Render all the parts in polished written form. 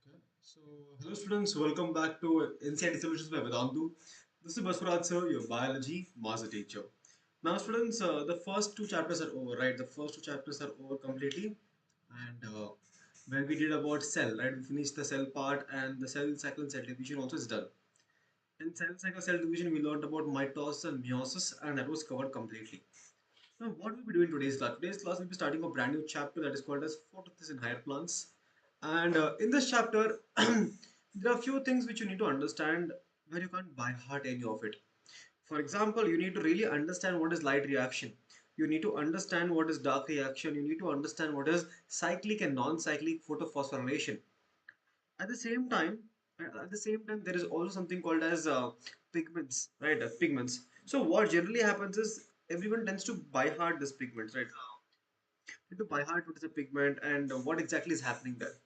Okay. So, hello students, welcome back to NCERT Solutions by Vedantu. This is Baswaraj sir, your biology master teacher. Now students, the first two chapters are over, right? The first two chapters are over completely. And when we did about cell, right? We finished the cell part and the cell cycle and cell division also is done. In cell cycle, cell division, we learned about mitosis and meiosis and that was covered completely. Now, what we'll be doing today's class? Today's class will be starting a brand new chapter that is called as Photosynthesis in higher plants. And in this chapter, there are a few things which you need to understand where you can't by heart any of it. For example, you need to really understand what is light reaction. You need to understand what is dark reaction. You need to understand what is cyclic and non-cyclic photophosphorylation. At the same time, there is also something called as pigments, right? Pigments. So what generally happens is everyone tends to by heart this pigments, right? To by heart what is a pigment and what exactly is happening there.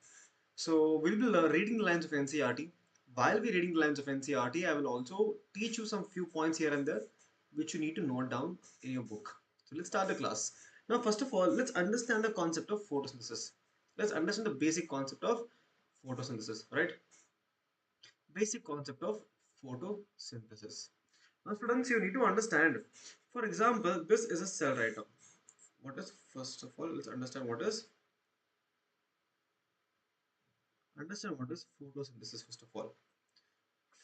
So we'll be reading the lines of NCERT. While we're reading the lines of NCERT, I will also teach you some few points here and there which you need to note down in your book. So let's start the class. Now, first of all, let's understand the concept of photosynthesis. Let's understand the basic concept of photosynthesis, right? Basic concept of photosynthesis. Now, students, you need to understand. For example, this is a cell right now. What is first of all? Let's understand what is photosynthesis first of all.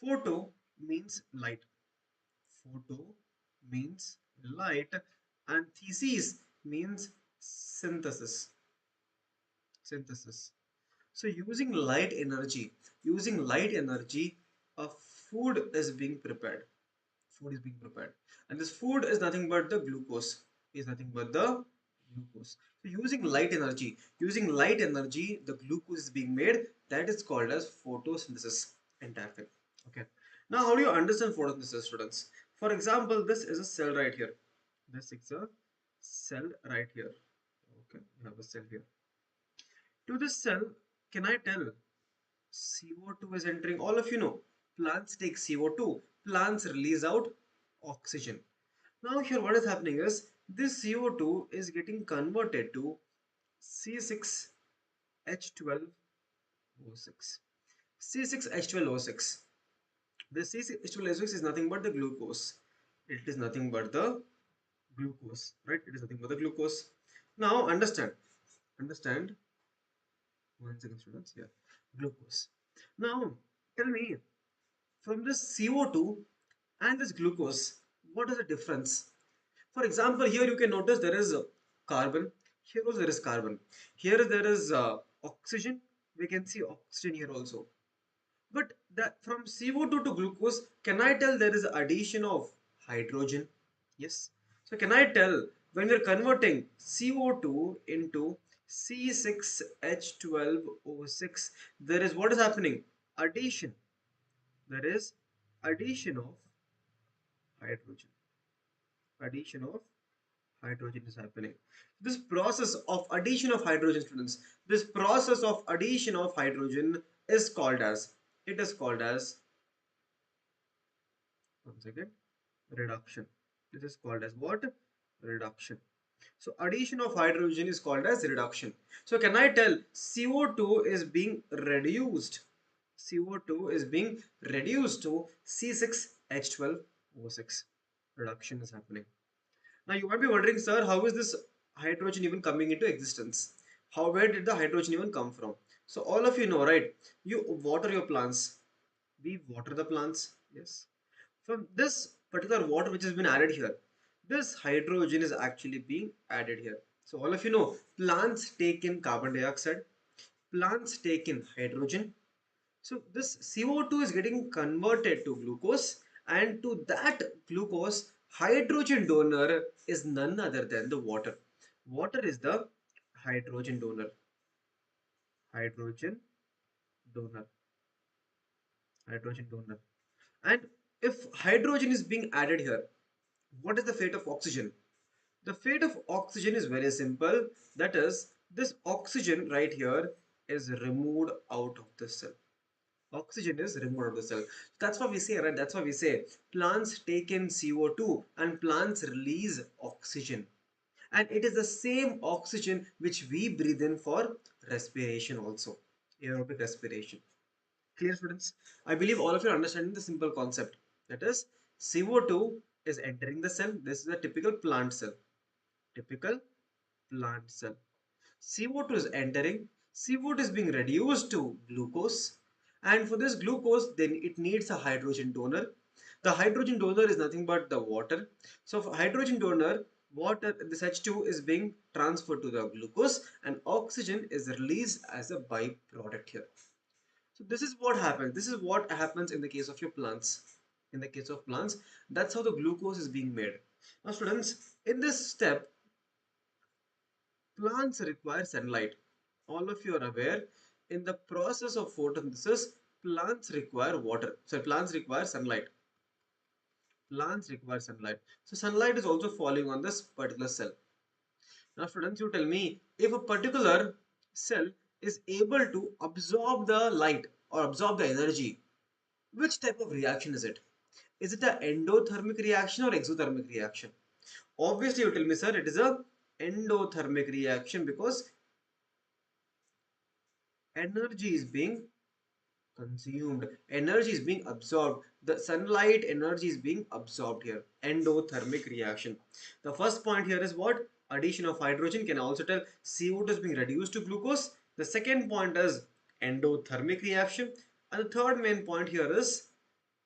Photo means light. Photo means light, and thesis means synthesis. Synthesis. So using light energy, a food is being prepared. Food is being prepared, and this food is nothing but the glucose. Is nothing but the glucose. So using light energy, the glucose is being made. That is called as photosynthesis. Entire thing. Okay. Now, how do you understand photosynthesis, students? For example, this is a cell right here. This is a cell right here. Okay, we have a cell here. To this cell, can I tell CO2 is entering? All of you know, plants take CO2, plants release out oxygen. Now here what is happening is this CO2 is getting converted to C6H12O6. C6H12O6. This C6H12O6 is nothing but the glucose. It is nothing but the glucose, right? It is nothing but the glucose. Now understand. One second, students. Yeah, glucose. Now tell me, from this CO2 and this glucose, what is the difference? For example, here you can notice there is carbon. Here also there is carbon. Here there is oxygen. We can see oxygen here also. But that from CO2 to glucose, can I tell there is addition of hydrogen? Yes. So can I tell when we're converting CO2 into C6H12O6, there is what is happening? Addition. There is addition of hydrogen. Addition of hydrogen is happening. This process of addition of hydrogen, students, this process of addition of hydrogen is called as, it is called as, one second, reduction. This is called as what? Reduction. So addition of hydrogen is called as reduction. So can I tell CO2 is being reduced? CO2 is being reduced to C6H12O6. Reduction is happening. Now you might be wondering, sir, how is this hydrogen even coming into existence? Where did the hydrogen even come from? So all of you know, right? You water your plants. We water the plants. Yes. From this particular water which has been added here, this hydrogen is actually being added here. So all of you know, plants take in carbon dioxide. Plants take in hydrogen. So this CO2 is getting converted to glucose, and to that glucose, hydrogen donor is none other than the water. Water is the hydrogen donor. Hydrogen donor. Hydrogen donor. And if hydrogen is being added here, what is the fate of oxygen? The fate of oxygen is very simple. That is, this oxygen right here is removed out of the cell. Oxygen is removed out of the cell. That's what we say, right? That's what we say. Plants take in CO2 and plants release oxygen. And it is the same oxygen which we breathe in for respiration also. aerobic respiration. Clear, students? I believe all of you are understanding the simple concept. That is, CO2 is entering the cell. This is a typical plant cell. Typical plant cell. CO2 is entering. CO2 is being reduced to glucose. And for this glucose, then it needs a hydrogen donor. The hydrogen donor is nothing but the water. So for hydrogen donor, water, this H2 is being transferred to the glucose and oxygen is released as a byproduct here. So this is what happens. This is what happens in the case of your plants. In the case of plants, that's how the glucose is being made. Now students, in this step, plants require sunlight. All of you are aware, in the process of photosynthesis, plants require water. So plants require sunlight. Plants require sunlight. So sunlight is also falling on this particular cell. Now students, you tell me, if a particular cell is able to absorb the light or absorb the energy, which type of reaction is it? Is it an endothermic reaction or exothermic reaction? Obviously, you tell me, sir, it is a endothermic reaction because energy is being consumed, energy is being absorbed, the sunlight energy is being absorbed here. Endothermic reaction. The first point here is what? Addition of hydrogen. Can also tell CO2 is being reduced to glucose. The second point is endothermic reaction, and the third main point here is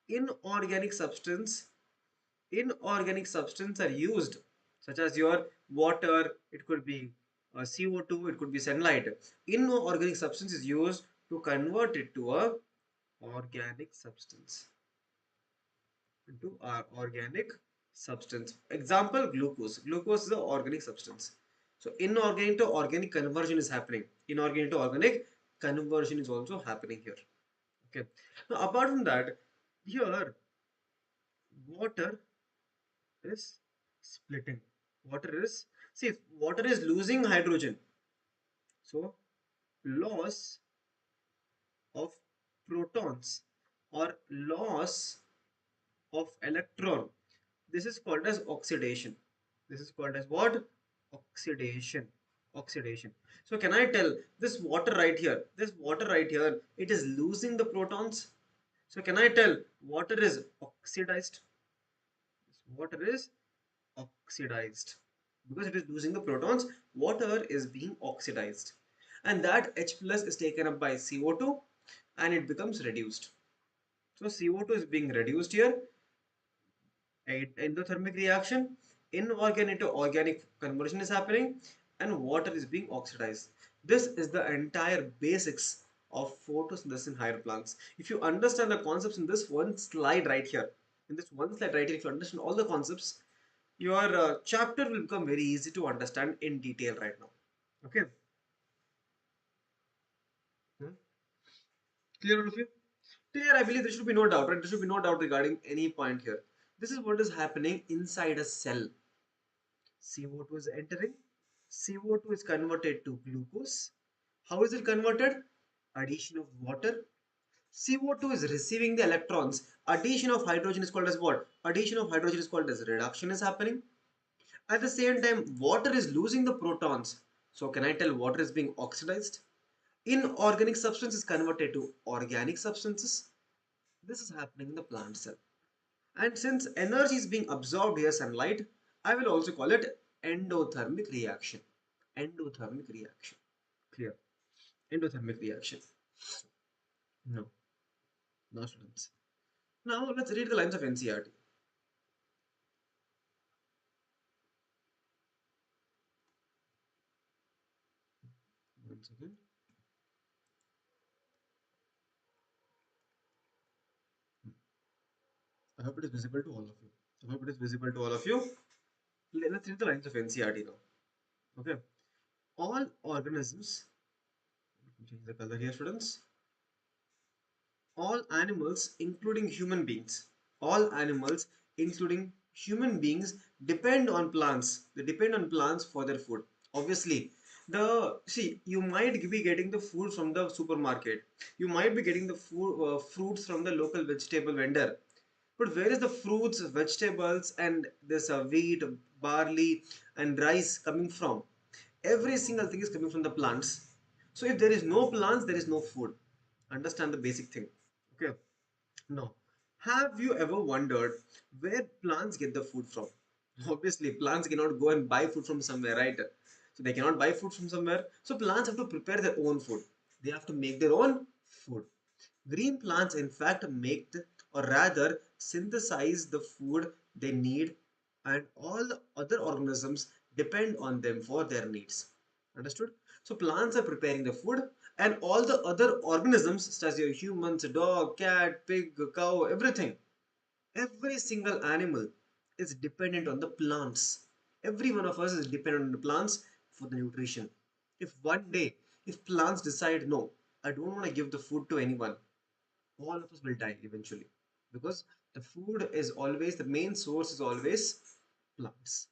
inorganic substance. Inorganic substance are used, such as your water, it could be CO2, it could be sunlight. Inorganic substance is used to convert it to a organic substance, into our organic substance. Example, glucose. Glucose is an organic substance. So inorganic to organic conversion is happening. Inorganic to organic conversion is also happening here. Okay. Now apart from that, here water is splitting. Water is, see, if water is losing hydrogen. So loss of protons or loss of electron. This is called as oxidation. This is called as what? Oxidation. Oxidation. So can I tell this water right here, it is losing the protons. So can I tell water is oxidized? Water is oxidized because it is losing the protons. Water is being oxidized, and that H plus is taken up by CO2 and it becomes reduced. So CO2 is being reduced here, endothermic reaction, inorganic to organic conversion is happening, and water is being oxidized. This is the entire basics of photosynthesis in higher plants. If you understand the concepts in this one slide right here, if you understand all the concepts, your chapter will become very easy to understand in detail right now. Okay. Hmm? Clear all of you? Clear, I believe there should be no doubt, right? There should be no doubt regarding any point here. This is what is happening inside a cell. CO2 is entering. CO2 is converted to glucose. How is it converted? Addition of water. CO2 is receiving the electrons. Addition of hydrogen is called as what? Addition of hydrogen is called as reduction is happening. At the same time, water is losing the protons. So can I tell water is being oxidized? Inorganic substance is converted to organic substances. This is happening in the plant cell. And since energy is being absorbed here, sunlight, I will also call it endothermic reaction. Endothermic reaction. Clear? Endothermic reaction. No. No, students. Now let's read the lines of NCERT. One second. I hope it is visible to all of you. I hope it is visible to all of you. Let's read the lines of NCERT now. Okay. All organisms, let me change the color here, students. All animals, including human beings, all animals, including human beings, depend on plants. They depend on plants for their food. Obviously, you might be getting the food from the supermarket. You might be getting the food, fruits from the local vegetable vendor. But where is the fruits, vegetables, and this wheat, barley, and rice coming from? Every single thing is coming from the plants. So if there is no plants, there is no food. Understand the basic thing. Okay. Now, have you ever wondered where plants get the food from? Obviously, plants cannot go and buy food from somewhere, right? So they cannot buy food from somewhere. So plants have to prepare their own food. They have to make their own food. Green plants, in fact, make or rather synthesize the food they need, and all the other organisms depend on them for their needs. Understood? So plants are preparing the food, and all the other organisms, such as your humans, dog, cat, pig, cow, everything, every single animal is dependent on the plants. Every one of us is dependent on the plants for the nutrition. If one day, if plants decide, no, I don't want to give the food to anyone, all of us will die eventually, because the food is always, the main source is always plants.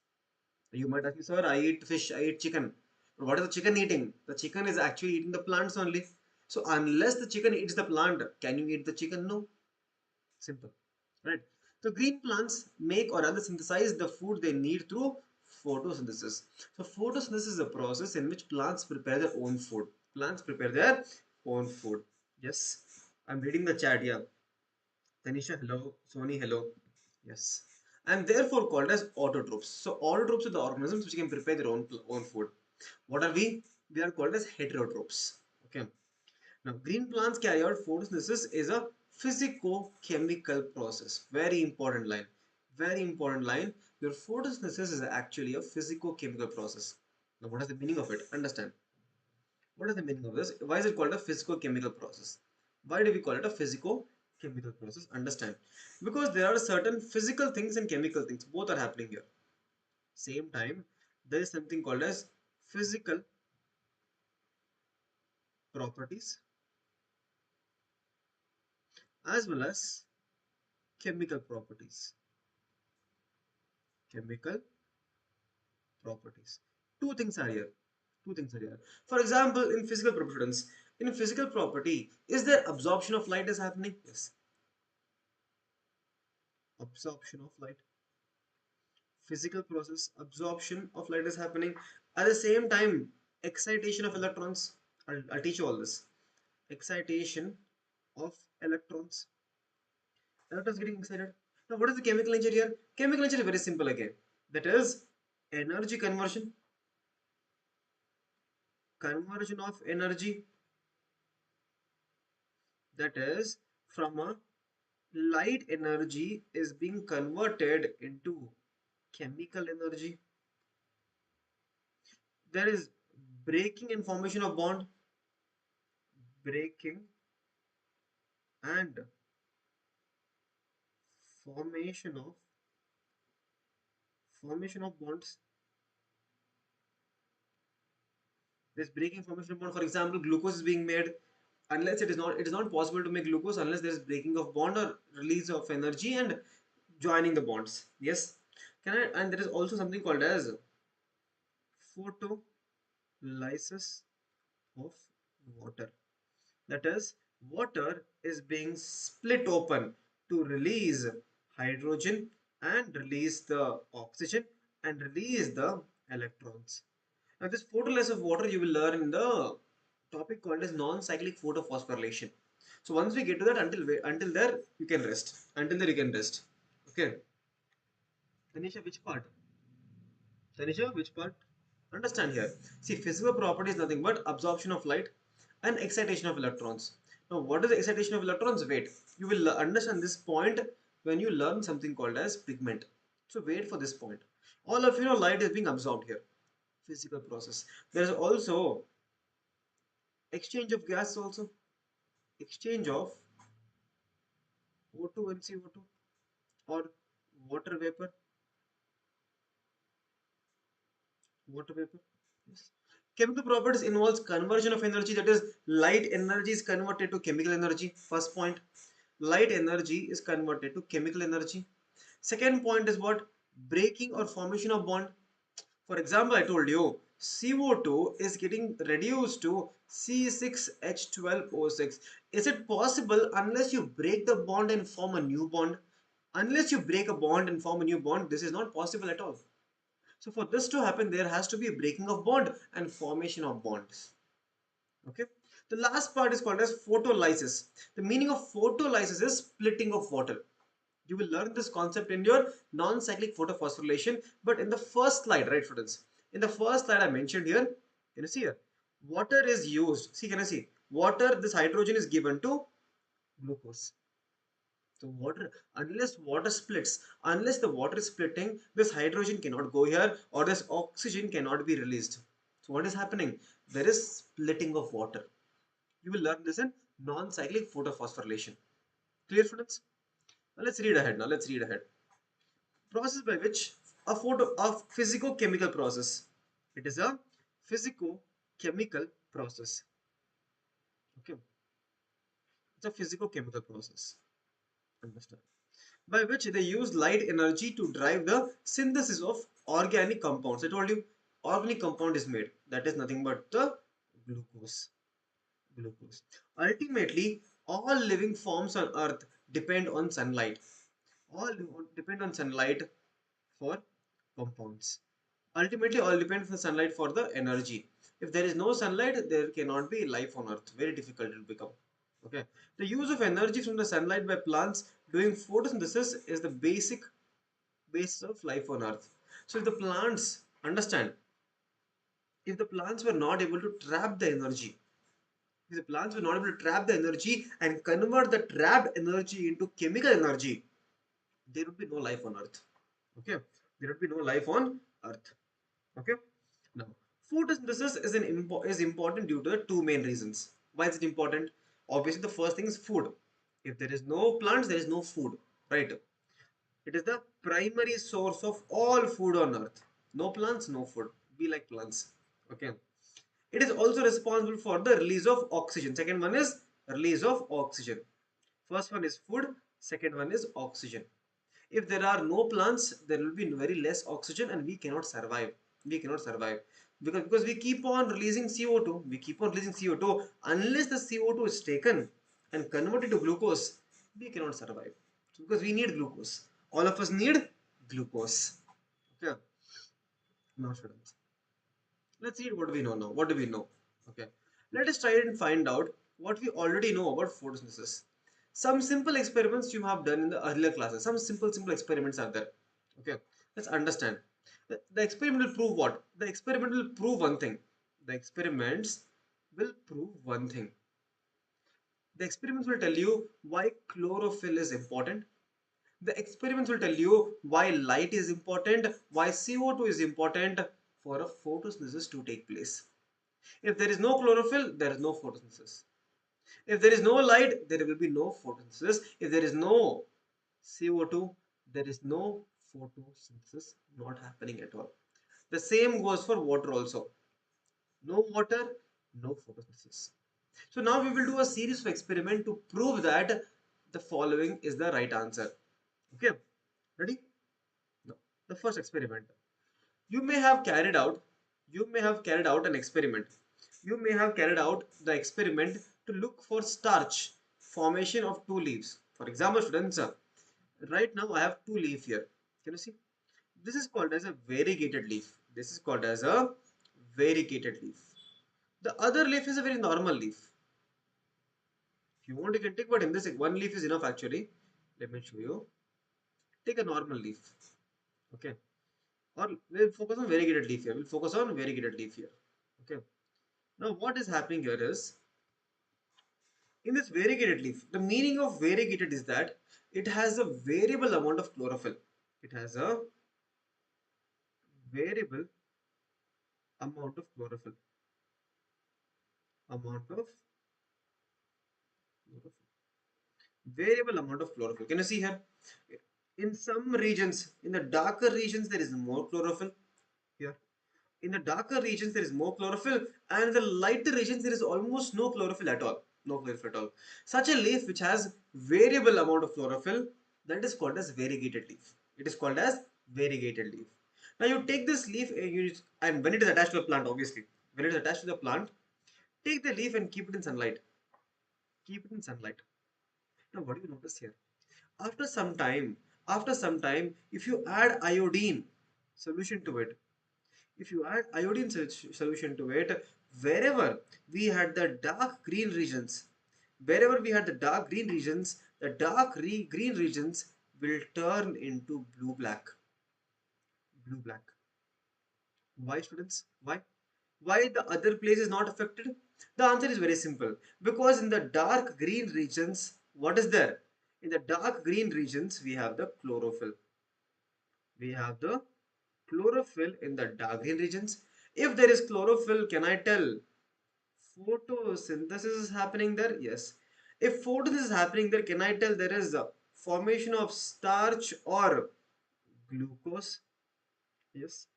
You might ask me, sir, I eat fish, I eat chicken. But what is the chicken eating? The chicken is actually eating the plants only. So unless the chicken eats the plant, can you eat the chicken? No. Simple. Right? So green plants make or rather synthesize the food they need through photosynthesis. So photosynthesis is a process in which plants prepare their own food. Plants prepare their own food. Yes. I'm reading the chat here. Tanisha, hello. Sony, hello. Yes. And therefore called as autotrophs. So autotrophs are the organisms which can prepare their own food. What are we? We are called as heterotrophs. Okay. Now green plants carry out photosynthesis is a physico-chemical process. Very important line. Very important line. Your photosynthesis is actually a physico-chemical process. Now what is the meaning of it? Understand. What is the meaning of this? Why is it called a physico-chemical process? Why do we call it a physico-chemical process? Understand. Because there are certain physical things and chemical things. Both are happening here. Same time, there is something called as physical properties as well as chemical properties. Chemical properties. Two things are here. Two things are here. For example, in physical properties, in physical property, is there absorption of light is happening? Yes. Absorption of light. Physical process, absorption of light is happening. At the same time, excitation of electrons. I'll teach you all this. Excitation of electrons. Electrons getting excited. Now, what is the chemical nature here? Chemical nature is very simple again. That is energy conversion. Conversion of energy. That is from a light energy is being converted into chemical energy. There is breaking and formation of bond. Breaking and formation of bonds. This breaking formation of bond, for example, glucose is being made. Unless it is not possible to make glucose unless there is breaking of bond or release of energy and joining the bonds. Yes. Can I? And there is also something called as photolysis of water. That is, water is being split open to release hydrogen and release the oxygen and release the electrons. Now this photolysis of water you will learn in the topic called as non-cyclic photophosphorylation. So once we get to that, until there you can rest. Until there you can rest. Okay. Tanisha, which part? Tanisha, which part? Understand here. See, physical property is nothing but absorption of light and excitation of electrons. Now, what is the excitation of electrons? Wait. You will understand this point when you learn something called as pigment. So wait for this point. All of you know light is being absorbed here. Physical process. There is also exchange of gas also. Exchange of O2 and CO2 or water vapor. Water vapor. Yes. Chemical properties involves conversion of energy, that is light energy is converted to chemical energy. First point, light energy is converted to chemical energy. Second point is what? Breaking or formation of bond. For example, I told you CO2 is getting reduced to C6H12O6. Is it possible unless you break the bond and form a new bond? Unless you break a bond and form a new bond, this is not possible at all. So for this to happen, there has to be a breaking of bond and formation of bonds. Okay. The last part is called as photolysis. The meaning of photolysis is splitting of water. You will learn this concept in your non-cyclic photophosphorylation, but in the first slide, right, students? In the first slide I mentioned here, can you see here? Water is used. See, can I see? Water, this hydrogen is given to glucose. So water, unless the water is splitting, this hydrogen cannot go here or this oxygen cannot be released. So what is happening? There is splitting of water. You will learn this in non-cyclic photophosphorylation. Clear, students? Now let's read ahead. Now let's read ahead. Process by which a physico-chemical process. It is a physico-chemical process. Okay, it's a physico-chemical process. Understand? By which they use light energy to drive the synthesis of organic compounds. I told you, organic compound is made. That is nothing but the glucose. Glucose. Ultimately, all living forms on Earth depend on sunlight. All depend on sunlight for compounds. Ultimately, all depends on sunlight for the energy. If there is no sunlight, there cannot be life on Earth. Very difficult it will become. Okay. The use of energy from the sunlight by plants doing photosynthesis is the basic basis of life on Earth. So if the plants, understand, if the plants were not able to trap the energy, if the plants were not able to trap the energy and convert the trapped energy into chemical energy, there would be no life on Earth. Okay. There would be no life on Earth. Okay. Now, photosynthesis is important due to the two main reasons. Why is it important? Obviously, the first thing is food. If there is no plants, there is no food, right? It is the primary source of all food on earth. No plants, no food. Be like plants. Okay. It is also responsible for the release of oxygen. Second one is release of oxygen. First one is food. Second one is oxygen. If there are no plants, there will be very less oxygen and we cannot survive. We cannot survive because we keep on releasing CO2. We keep on releasing CO2 unless the CO2 is taken and converted to glucose. We cannot survive because we need glucose. All of us need glucose. Okay. Now, students, let's see what we know now. What do we know? Okay. Let us try and find out what we already know about photosynthesis. Some simple experiments you have done in the earlier classes. Some simple experiments are there. Okay. Let's understand. The experiment will prove what? The experiment will prove one thing. The experiments will prove one thing. The experiments will tell you why chlorophyll is important. The experiments will tell you why light is important, why CO2 is important for a photosynthesis to take place. If there is no chlorophyll, there is no photosynthesis. If there is no light, there will be no photosynthesis. If there is no CO2, there is no photosynthesis not happening at all. The same goes for water also. No water, no photosynthesis. So now we will do a series of experiments to prove that the following is the right answer. Okay, ready? No. The first experiment. You may have carried out, you may have carried out an experiment. You may have carried out the experiment to look for starch formation of two leaves. For example, students, right now I have two leaves here. Can you see? This is called as a variegated leaf. This is called as a variegated leaf. The other leaf is a very normal leaf. If you want, you can take, but in this one leaf is enough actually. Let me show you. Take a normal leaf. Okay. Or we'll focus on variegated leaf here. We'll focus on variegated leaf here. Okay. Now what is happening here is, in this variegated leaf, the meaning of variegated is that it has a variable amount of chlorophyll. It has a variable amount of chlorophyll. Amount of chlorophyll. Variable amount of chlorophyll. Can you see here? In some regions, in the darker regions, there is more chlorophyll here. In the darker regions, there is more chlorophyll, and in the lighter regions, there is almost no chlorophyll at all. No chlorophyll at all. Such a leaf which has variable amount of chlorophyll, that is called as variegated leaf. It is called as variegated leaf. Now you take this leaf and when it is attached to the plant, obviously, when it is attached to the plant, take the leaf and keep it in sunlight. Keep it in sunlight. Now what do you notice here? After some time, if you add iodine solution to it, if you add iodine solution to it, Wherever we had the dark green regions, wherever we had the dark green regions, the green regions will turn into blue black. Blue black. Why, students? Why? Why the other place is not affected? The answer is very simple. Because in the dark green regions, what is there? In the dark green regions, we have the chlorophyll. We have the chlorophyll in the dark green regions. If there is chlorophyll, can I tell photosynthesis is happening there? Yes. If photosynthesis is happening there, can I tell there is a formation of starch or glucose? Yes.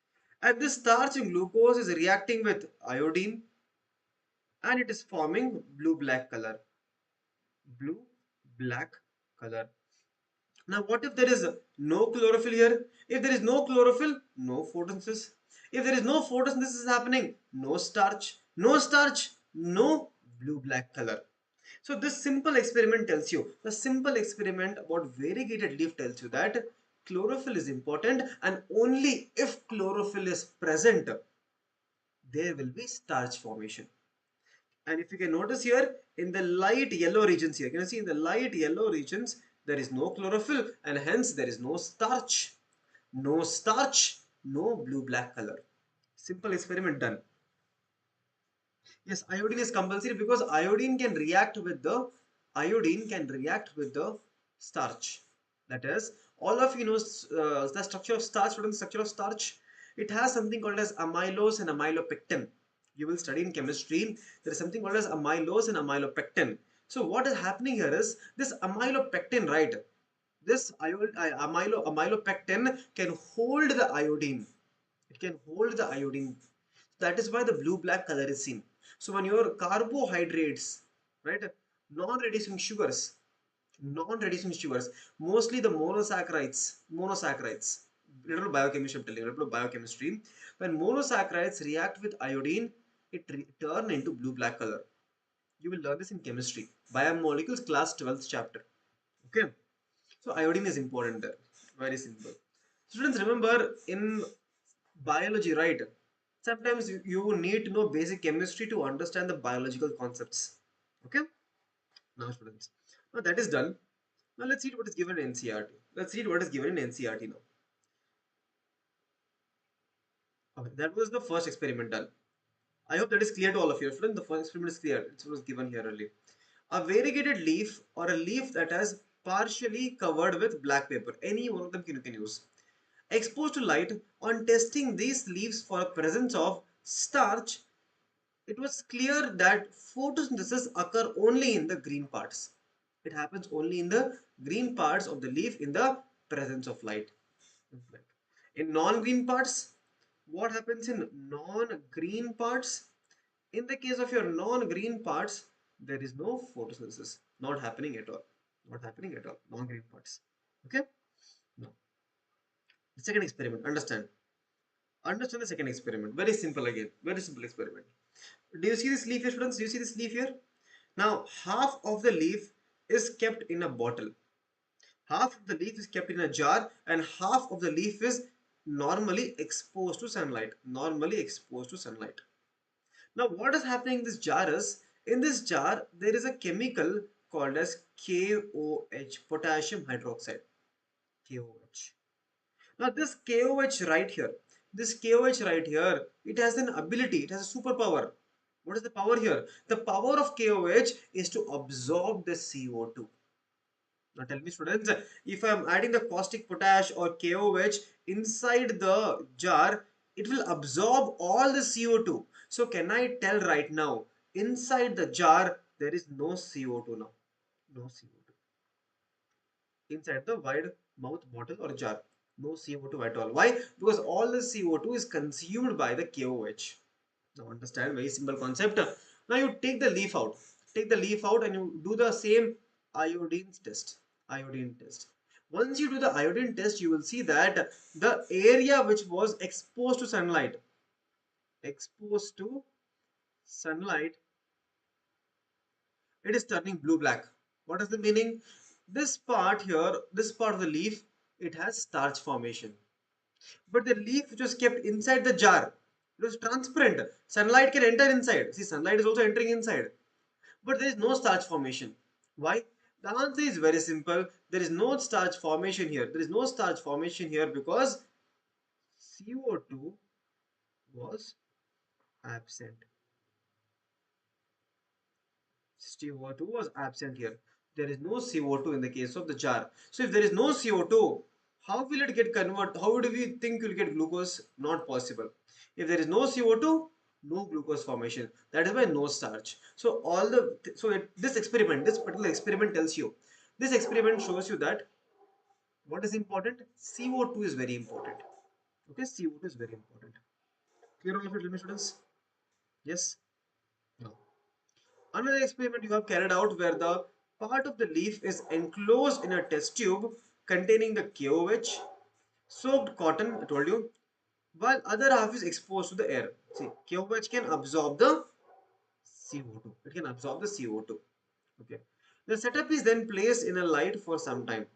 And this starch and glucose is reacting with iodine and it is forming blue black color. Blue black color. Now, what if there is no chlorophyll here? If there is no chlorophyll, no photosynthesis. If there is no photosynthesis happening, no starch. No starch, no blue black color. So this simple experiment tells you, the simple experiment about variegated leaf tells you that chlorophyll is important and only if chlorophyll is present, there will be starch formation. And if you can notice here, in the light yellow regions here, can you see in the light yellow regions, there is no chlorophyll and hence there is no starch. No starch, no blue-black color. Simple experiment done. Yes, iodine is compulsory because iodine can react with the starch. That is, all of you know the structure of starch. What is the structure of starch? It has something called as amylose and amylopectin. You will study in chemistry. There is something called as amylose and amylopectin. So what is happening here is this amylopectin, right? This amylopectin can hold the iodine. It can hold the iodine. That is why the blue black color is seen. So when your carbohydrates, right, non-reducing sugars, mostly the monosaccharides, little biochemistry, I'm telling you, little biochemistry. When monosaccharides react with iodine, it turn into blue black color. You will learn this in chemistry, biomolecules class 12th chapter. Okay. So iodine is important there. Very simple. Students, remember in biology, right? Sometimes you need to know basic chemistry to understand the biological concepts. Okay? Now, students. Now that is done. Now let's read what is given in NCERT. Let's read what is given in NCERT now. Okay, that was the first experiment done. I hope that is clear to all of you. Students, the first experiment is clear. It was given here earlier. A variegated leaf or a leaf that has partially covered with black paper. Any one of them you can use. Exposed to light, on testing these leaves for presence of starch, it was clear that photosynthesis occur only in the green parts. It happens only in the green parts of the leaf in the presence of light. In non-green parts, what happens in non-green parts? In the case of your non-green parts, there is no photosynthesis. Not happening at all. Not happening at all. Non-green parts. Okay? Now, the second experiment. Understand. Understand the second experiment. Very simple again. Very simple experiment. Do you see this leaf here, students? Do you see this leaf here? Now, half of the leaf is kept in a bottle. Half of the leaf is kept in a jar and half of the leaf is normally exposed to sunlight. Normally exposed to sunlight. Now, what is happening in this jar is, in this jar, there is a chemical called as KOH, potassium hydroxide. KOH. Now this KOH right here, it has an ability, it has a superpower. What is the power here? The power of KOH is to absorb the CO2. Now tell me students, if I am adding the caustic potash or KOH inside the jar, it will absorb all the CO2. So can I tell right now, inside the jar, there is no CO2 now. No CO2 inside the wide mouth bottle or jar. No CO2 at all. Why? Because all the CO2 is consumed by the KOH. Now understand, very simple concept. Now you take the leaf out. Take the leaf out and you do the same iodine test. Iodine test. Once you do the iodine test, you will see that the area which was exposed to sunlight, it is turning blue black. What is the meaning? This part here, this part of the leaf, it has starch formation. But the leaf which was kept inside the jar, It was transparent. Sunlight can enter inside. See, sunlight is also entering inside. But there is no starch formation. Why? The answer is very simple. There is no starch formation here. There is no starch formation here because CO2 was absent. CO2 was absent here. There is no CO2 in the case of the jar. So if there is no CO2, how will it get converted? How do we think you'll get glucose? Not possible. If there is no CO2, no glucose formation. That is why no starch. So this experiment, this particular experiment tells you, this experiment shows you that what is important? CO2 is very important. Okay, CO2 is very important. Clear all of it, students? Yes? No. Another experiment you have carried out where the part of the leaf is enclosed in a test tube containing the KOH, soaked cotton, I told you, while other half is exposed to the air. See, KOH can absorb the CO2. It can absorb the CO2. Okay. The setup is then placed in a light for some time.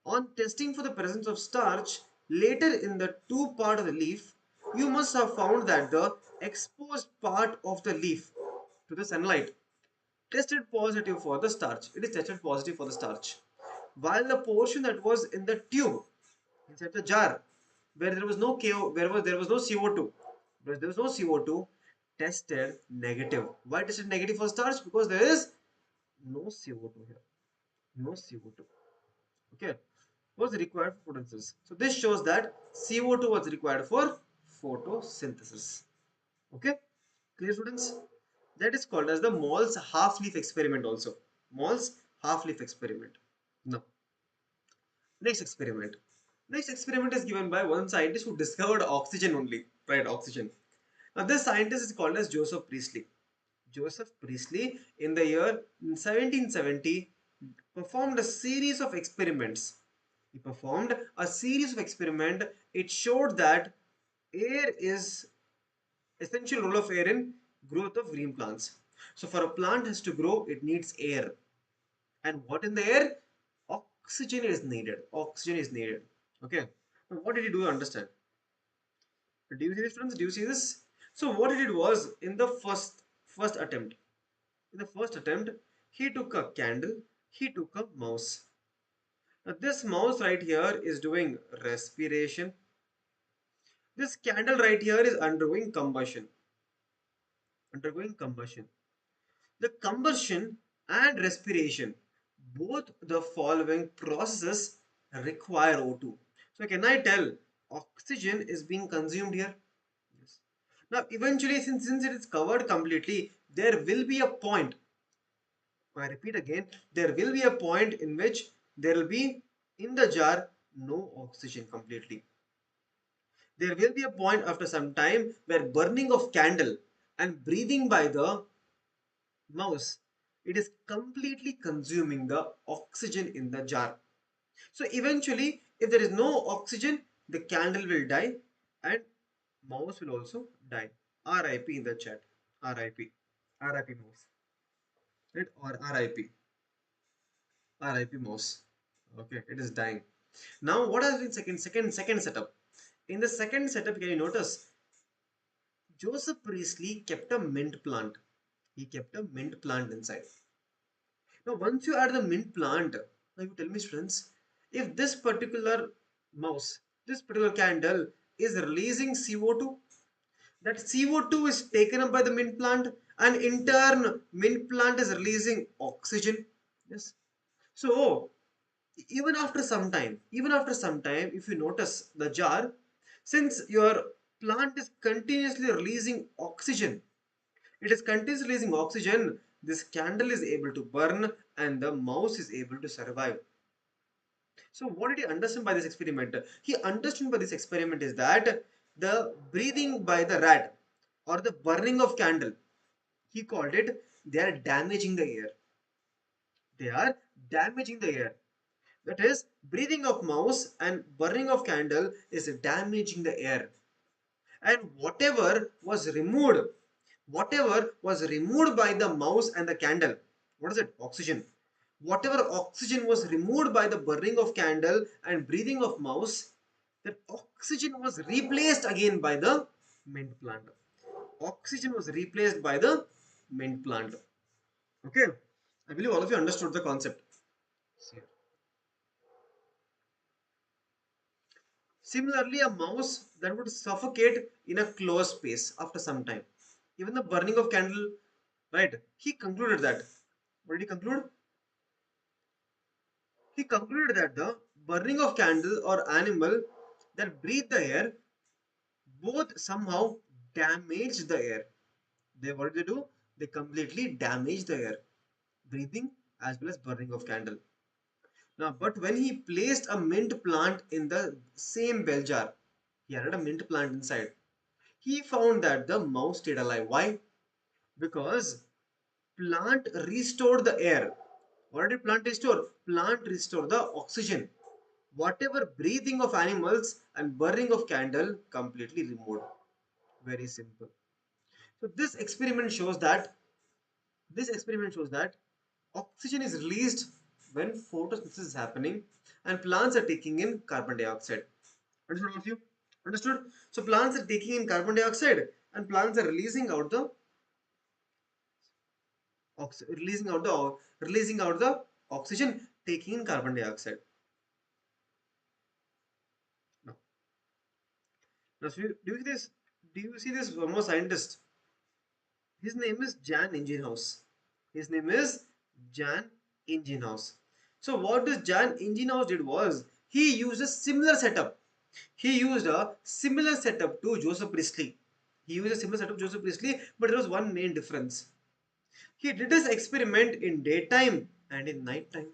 On testing for the presence of starch later in the two part of the leaf, you must have found that the exposed part of the leaf to the sunlight tested positive for the starch. It is tested positive for the starch. While the portion that was in the tube, inside the jar, where there was no KO, there was no CO2, where there was no CO2, tested negative. Why tested negative for starch? Because there is no CO2 here. No CO2. Okay. Was required for photosynthesis. So this shows that CO2 was required for photosynthesis. Okay. Clear, students? That is called as the Moll's half-leaf experiment also. Moll's half-leaf experiment. Now, next experiment. Next experiment is given by one scientist who discovered oxygen only. Right, oxygen. Now, this scientist is called as Joseph Priestley. Joseph Priestley in the year 1770 performed a series of experiments. He performed a series of experiments. It showed that air is essential role of air in growth of green plants. So for a plant has to grow, it needs air. And what in the air? Oxygen is needed. Oxygen is needed. Okay. Now what did he do? You understand? Do you see this, friends? Do you see this? So what he did was in the first attempt. In the first attempt, he took a candle. He took a mouse. Now this mouse right here is doing respiration. This candle right here is undergoing combustion. Undergoing combustion. The combustion and respiration, both the following processes require O2. So can I tell oxygen is being consumed here? Yes. Now eventually since it is covered completely, there will be a point. I repeat again, there will be a point in which there will be in the jar no oxygen completely. There will be a point after some time where burning of candle and breathing by the mouse, it is completely consuming the oxygen in the jar. So eventually, if there is no oxygen, the candle will die and mouse will also die. RIP in the chat. RIP. RIP mouse. Right? Or RIP. RIP mouse. Okay, it is dying. Now, what has been second setup? In the second setup, can you notice Joseph Priestley kept a mint plant. He kept a mint plant inside. Now, once you add the mint plant, now you tell me, students, if this particular mouse, this particular candle is releasing CO2, that CO2 is taken up by the mint plant, and in turn, mint plant is releasing oxygen. Yes. So, even after some time, if you notice the jar, since your plant is continuously releasing oxygen, it is continuously releasing oxygen, this candle is able to burn and the mouse is able to survive. So what did he understand by this experiment? He understood by this experiment is that the breathing by the rat or the burning of candle, he called it, they are damaging the air. They are damaging the air. That is, breathing of mouse and burning of candle is damaging the air. And whatever was removed by the mouse and the candle, what is it? Oxygen. Whatever oxygen was removed by the burning of candle and breathing of mouse, that oxygen was replaced again by the mint plant. Oxygen was replaced by the mint plant. Okay, I believe all of you understood the concept. Similarly, a mouse that would suffocate in a closed space after some time. Even the burning of candle, right? He concluded that. What did he conclude? He concluded that the burning of candle or animal that breathe the air both somehow damage the air. They what did they do? They completely damage the air, breathing as well as burning of candle. Now, but when he placed a mint plant in the same bell jar, he had a mint plant inside. He found that the mouse stayed alive. Why? Because plant restored the air. What did plant restore? Plant restore the oxygen. Whatever breathing of animals and burning of candle completely removed. Very simple. So this experiment shows that oxygen is released when photosynthesis is happening and plants are taking in carbon dioxide. Understood all of you? Understood? So plants are taking in carbon dioxide and plants are releasing out the oxygen, taking in carbon dioxide. Now, now so do you see this one more scientist? His name is Jan Ingenhouse. His name is Jan Ingenhouse. So what this Jan Ingenhouse did was he used a similar setup. He used a similar setup to Joseph Priestley. He used a similar setup to Joseph Priestley, but there was one main difference. He did his experiment in daytime and in nighttime.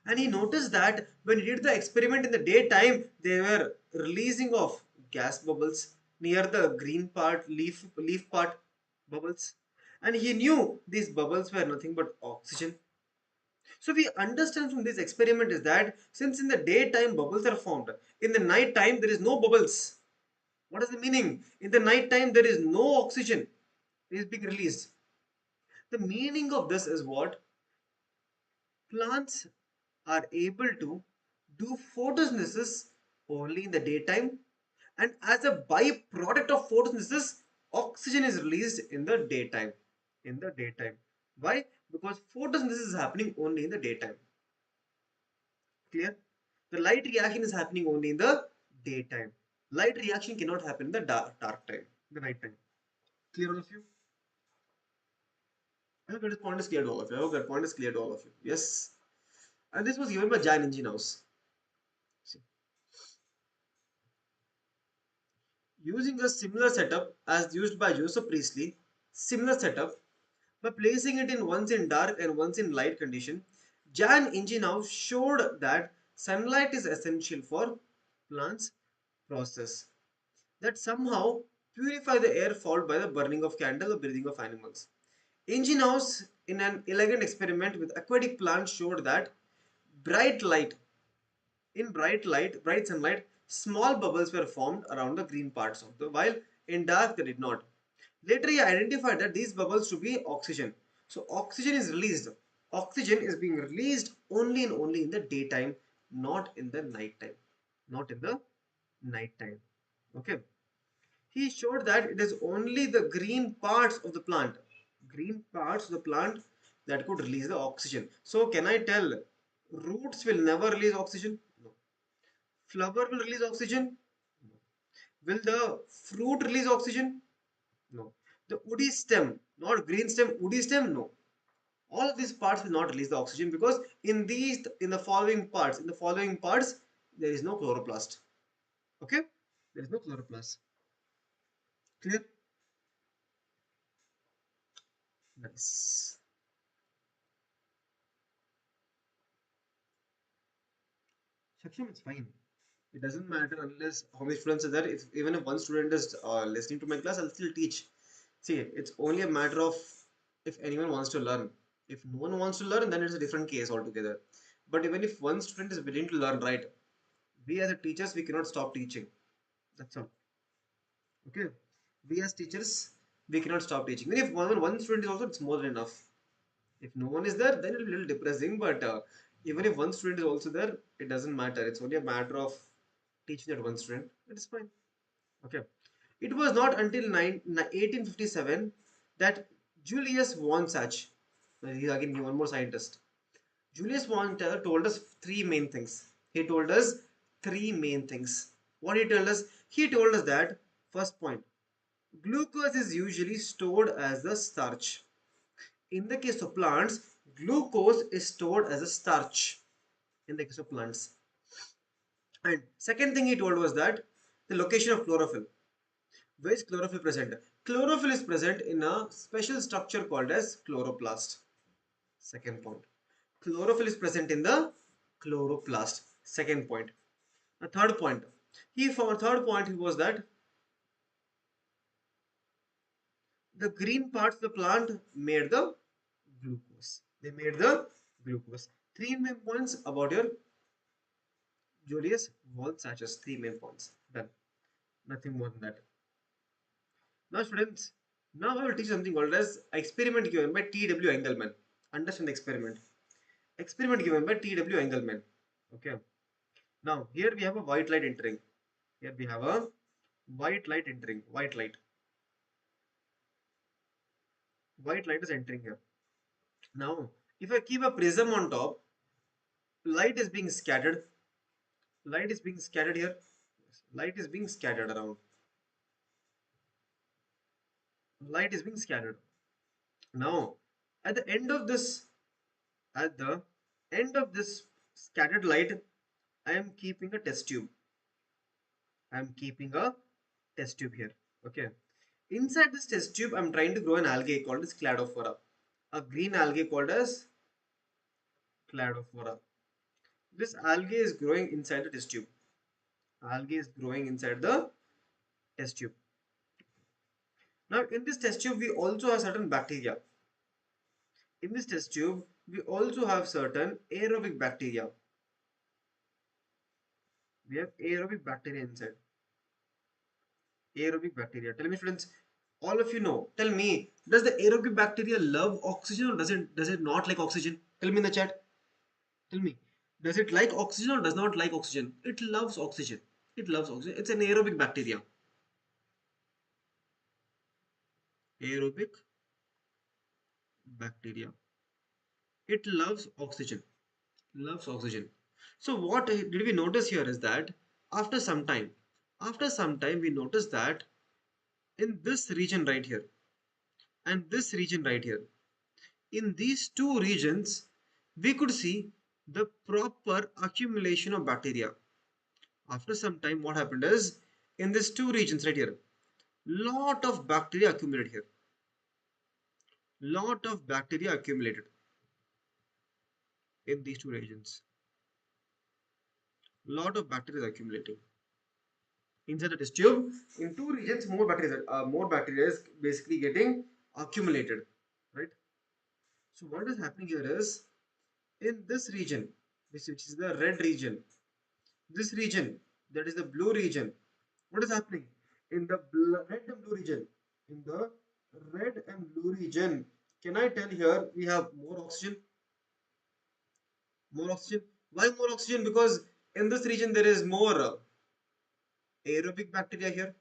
And he noticed that when he did the experiment in the daytime, they were releasing of gas bubbles near the green part, leaf part bubbles. And he knew these bubbles were nothing but oxygen. So we understand from this experiment is that since in the daytime bubbles are formed, in the night time there is no bubbles. What is the meaning? In the night time there is no oxygen is being released. The meaning of this is what? Plants are able to do photosynthesis only in the daytime, and as a byproduct of photosynthesis, oxygen is released in the daytime. In the daytime. Why? Because photosynthesis is happening only in the daytime. Clear? The light reaction is happening only in the daytime. Light reaction cannot happen in the dark time, the night time. Clear all of you? I hope that point is clear to all of you. I hope that point is clear to all of you. Yes. And this was given by Jan Ingenhouse. See. Using a similar setup as used by Joseph Priestley, similar setup, by placing it in once in dark and once in light condition, Jan Ingenhouse showed that sunlight is essential for plants process that somehow purify the air fouled by the burning of candle or breathing of animals. Ingenhouse, in an elegant experiment with aquatic plants, showed that bright light, bright sunlight, small bubbles were formed around the green parts of the while in dark they did not. Later he identified that these bubbles to be oxygen. So oxygen is released. Oxygen is being released only in the daytime, not in the night time. Not in the night time. Okay. He showed that it is only the green parts of the plant that could release the oxygen. So can I tell roots will never release oxygen? No. Flower will release oxygen? No. Will the fruit release oxygen? No. The woody stem, not green stem, woody stem? No. All of these parts will not release the oxygen because in the following parts, there is no chloroplast. Okay? There is no chloroplast. Clear? Nice. Shaksham, it's fine. It doesn't matter unless how many students are there. Even if one student is listening to my class, I'll still teach. See, it's only a matter of if anyone wants to learn. If no one wants to learn, then it's a different case altogether. But even if one student is willing to learn, right, we as a teachers, we cannot stop teaching. That's all. Okay. We as teachers, we cannot stop teaching. Even if one student is also, it's more than enough. If no one is there, then it'll be a little depressing. But even if one student is also there, it doesn't matter. It's only a matter of teaching that one student. It is fine. Okay. It was not until 1857 that Julius von Sach, here again one more scientist, Julius von Sach told us three main things. He told us three main things. What he told us? He told us that first point, glucose is usually stored as the starch. In the case of plants, glucose is stored as a starch in the case of plants. And second thing he told was that the location of chlorophyll. Where is chlorophyll present? Chlorophyll is present in a special structure called as chloroplast. Second point. Chlorophyll is present in the chloroplast. Second point. A third point. For third point he was that the green parts of the plant made the glucose. They made the glucose. Three main points about your Julius von Sachs. Three main points. Done. Nothing more than that. Now, students, now I will teach something called as experiment given by T.W. Engelmann. Understand the experiment. Experiment given by T.W. Engelmann. Okay. Now, here we have a white light entering. Here we have a white light entering. White light. White light is entering here. Now, if I keep a prism on top, light is being scattered. Light is being scattered here. Light is being scattered around. Light is being scattered. Now, at the end of this, at the end of this scattered light, I am keeping a test tube. I am keeping a test tube here. Okay. Inside this test tube, I'm trying to grow an algae called as cladophora. A green algae called as cladophora. This algae is growing inside the test tube. Algae is growing inside the test tube. Now, in this test tube, we also have certain bacteria. In this test tube, we also have certain aerobic bacteria. We have aerobic bacteria inside. Aerobic bacteria. Tell me, students, all of you know. Tell me, does the aerobic bacteria love oxygen or does it not like oxygen? Tell me in the chat. Tell me, does it like oxygen or does not like oxygen? It loves oxygen. It loves oxygen. It's an aerobic bacteria. Aerobic bacteria. It loves oxygen. Loves oxygen. So what did we notice here is that after some time we notice that in this region right here and this region right here, in these two regions, we could see the proper accumulation of bacteria. After some time, what happened is in these two regions right here, lot of bacteria accumulated here. Lot of bacteria accumulated in these two regions. Lot of bacteria is accumulating inside the test tube. In two regions, more bacteria is basically getting accumulated, right? So what is happening here is in this region, which is the red region, this region, that is the blue region, what is happening in the red and blue region? In the red and blue region, can I tell here we have more oxygen? More oxygen. Why more oxygen? Because in this region there is more aerobic bacteria here.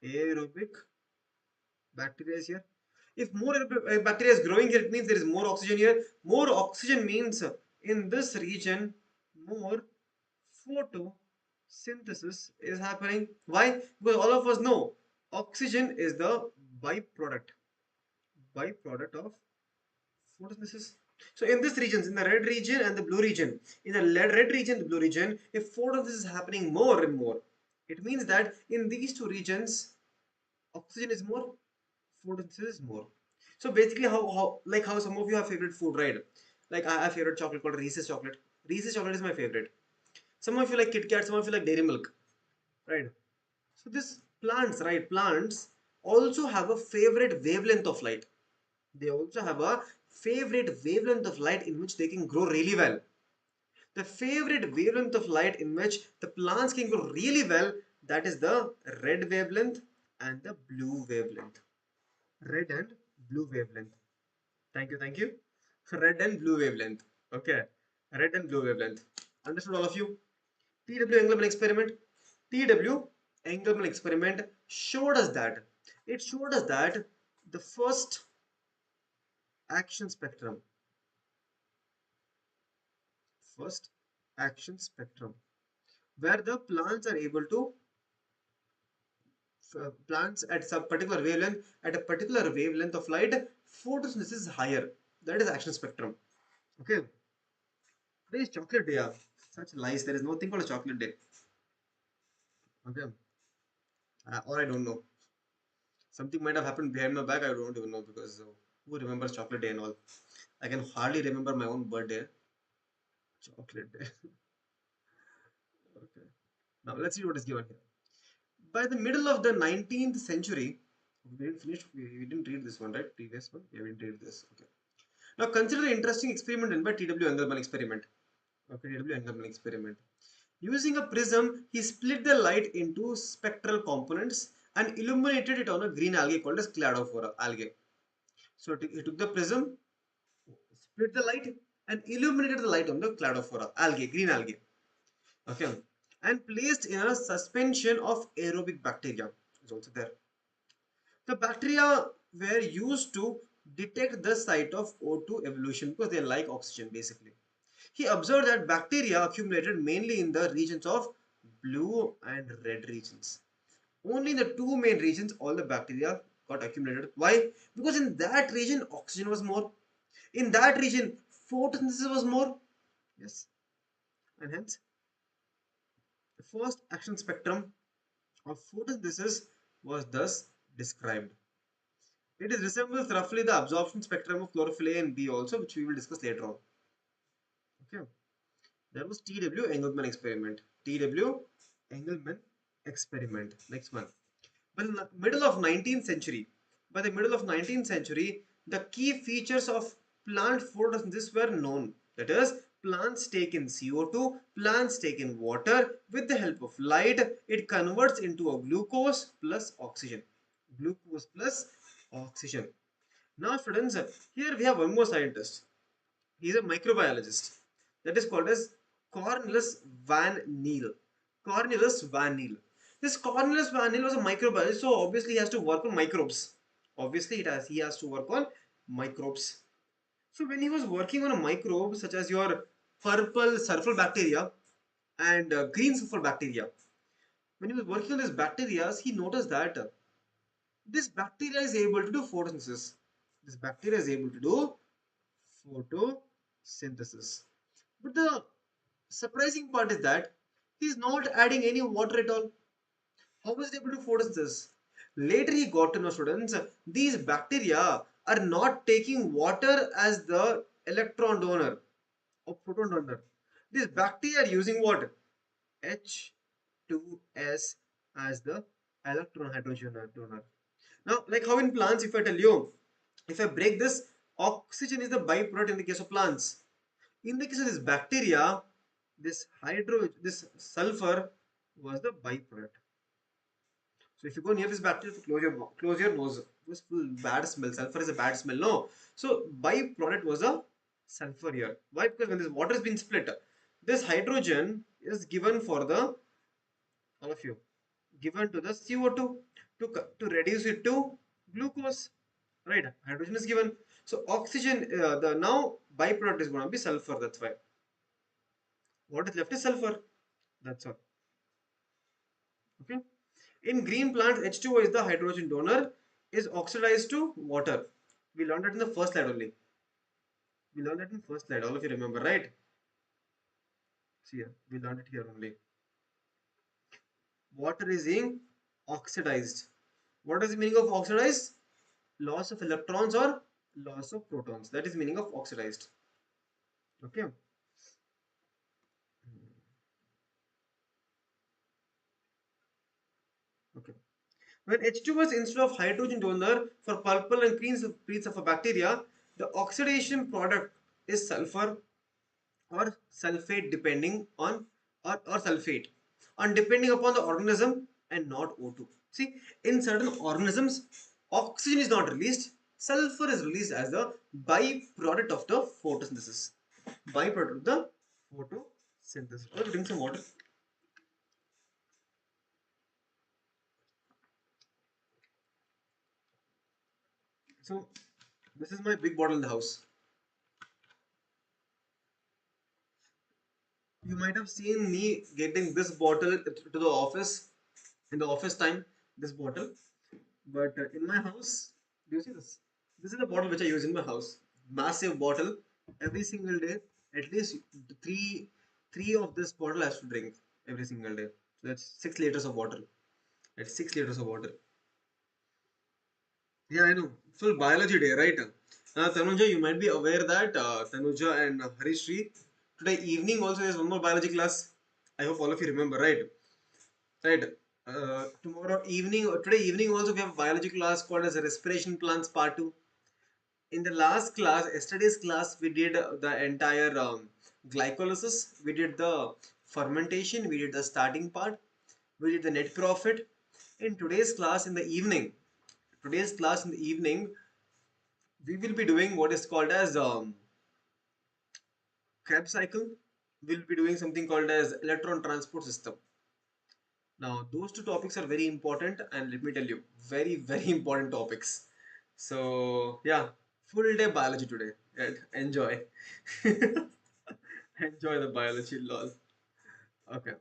Aerobic bacteria is here. If more bacteria is growing here, it means there is more oxygen here. More oxygen means in this region more photosynthesis is happening. Why? Because all of us know oxygen is the byproduct of photosynthesis. So in this regions, in the red region and the blue region, in the red region, the blue region, if photosynthesis is happening more and more, it means that in these two regions, oxygen is more, photosynthesis is more. So basically, how some of you have favorite food, right? Like I have favorite chocolate called Reese's chocolate. Reese's chocolate is my favorite. Some of you like Kit Kat, some of you like Dairy Milk, right? So this plants, right? Plants also have a favorite wavelength of light. They also have a favorite wavelength of light in which they can grow really well. The favorite wavelength of light in which the plants can grow really well, that is the red wavelength and the blue wavelength. Red and blue wavelength. Thank you, thank you. Red and blue wavelength. Okay. Red and blue wavelength. Understood all of you? T.W. Engelmann experiment. T.W. Engelmann experiment showed us that. It showed us that the action spectrum, first action spectrum, where the plants are able to plants at some particular wavelength, at a particular wavelength of light, photosynthesis is higher. That is action spectrum. Okay. Today is chocolate day. Such lies. There is no thing called a chocolate day. Okay. Or I don't know. Something might have happened behind my back. I don't even know because who remembers chocolate day and all? I can hardly remember my own birthday. Chocolate day. Okay. Now let's see what is given here. By the middle of the 19th century, we didn't finish. We didn't read this one, right? Previous one. Yeah, we didn't read this. Okay. Now consider the interesting experiment done by T.W. Engelmann experiment. Okay, T.W. Engelmann experiment. Using a prism, he split the light into spectral components and illuminated it on a green algae called as cladophora algae. So he took the prism, split the light, and illuminated the light on the cladophora algae, green algae. Okay, and placed in a suspension of aerobic bacteria. Is also there. The bacteria were used to detect the site of O2 evolution because they like oxygen basically. He observed that bacteria accumulated mainly in the regions of blue and red regions. Only in the two main regions all the bacteria got accumulated. Why? Because in that region oxygen was more. In that region photosynthesis was more. Yes. And hence the first action spectrum of photosynthesis was thus described. It resembles roughly the absorption spectrum of chlorophyll A and B also, which we will discuss later on. Okay. That was T.W. Engelmann experiment. T.W. Engelmann experiment. Next one. By the middle of 19th century, the key features of plant photosynthesis were known. That is, plants take in CO2, plants take in water. With the help of light, it converts into a glucose plus oxygen. Glucose plus oxygen. Now, students, here we have one more scientist. He is a microbiologist. That is called as Cornelis van Niel. Cornelis van Niel. This Cornelis van Niel was a microbiologist, so obviously he has to work on microbes. Obviously, he has to work on microbes. So when he was working on a microbe such as your purple sulfur bacteria and green sulfur bacteria, when he was working on these bacteria, he noticed that this bacteria is able to do photosynthesis. This bacteria is able to do photosynthesis. But the surprising part is that he is not adding any water at all. How was it able to photosynthesis? Later he got to know, students, these bacteria are not taking water as the electron donor or proton donor. These bacteria are using what? H2S as the electron hydrogen donor. Now, like how in plants, if I tell you, if I break this, oxygen is the byproduct in the case of plants. In the case of this bacteria, this sulfur was the byproduct. So if you go near this bacteria, close your nose. This bad smell. Sulfur is a bad smell. No. So byproduct was a sulfur here. Why? Because when this water has been split, this hydrogen is given for the all of you given to the CO2 to reduce it to glucose. Right? Hydrogen is given. So oxygen, the now byproduct is going to be sulfur. That's why. What is left is sulfur. That's all. Okay. In green plants, H2O is the hydrogen donor, is oxidized to water. We learned that in the first slide only. We learned that in first slide. All of you remember, right? See here, we learned it here only. Water is being oxidized. What is the meaning of oxidized? Loss of electrons or loss of protons. That is meaning of oxidized. Okay. Okay. When H2 was instead of hydrogen donor for purple and green of a bacteria, the oxidation product is sulfur or sulfate depending on or sulfate on depending upon the organism and not O2. See, in certain organisms, oxygen is not released, sulfur is released as the byproduct of the photosynthesis. Byproduct of the photosynthesis. Let's drink some water. So this is my big bottle in the house. You might have seen me getting this bottle to the office in the office time. This bottle, but in my house, do you see this? This is the bottle which I use in my house. Massive bottle. Every single day, at least three three of this bottle has to drink every single day. So that's 6 liters of water. That's 6 liters of water. Yeah, I know. Full biology day, right? Tanuja, you might be aware that Tanuja and Harishri, today evening also there's one more biology class. I hope all of you remember, right? Right. Tomorrow evening, or today evening also we have a biology class called as a respiration plants part 2. In the last class, yesterday's class, we did the entire glycolysis. We did the fermentation. We did the starting part. We did the net profit. In today's class in the evening, we will be doing what is called as Krebs cycle. We'll be doing something called as electron transport system. Now, those two topics are very important, and let me tell you, very, very important topics. So, yeah, full day biology today. Right? Enjoy. Enjoy the biology, lol. Okay.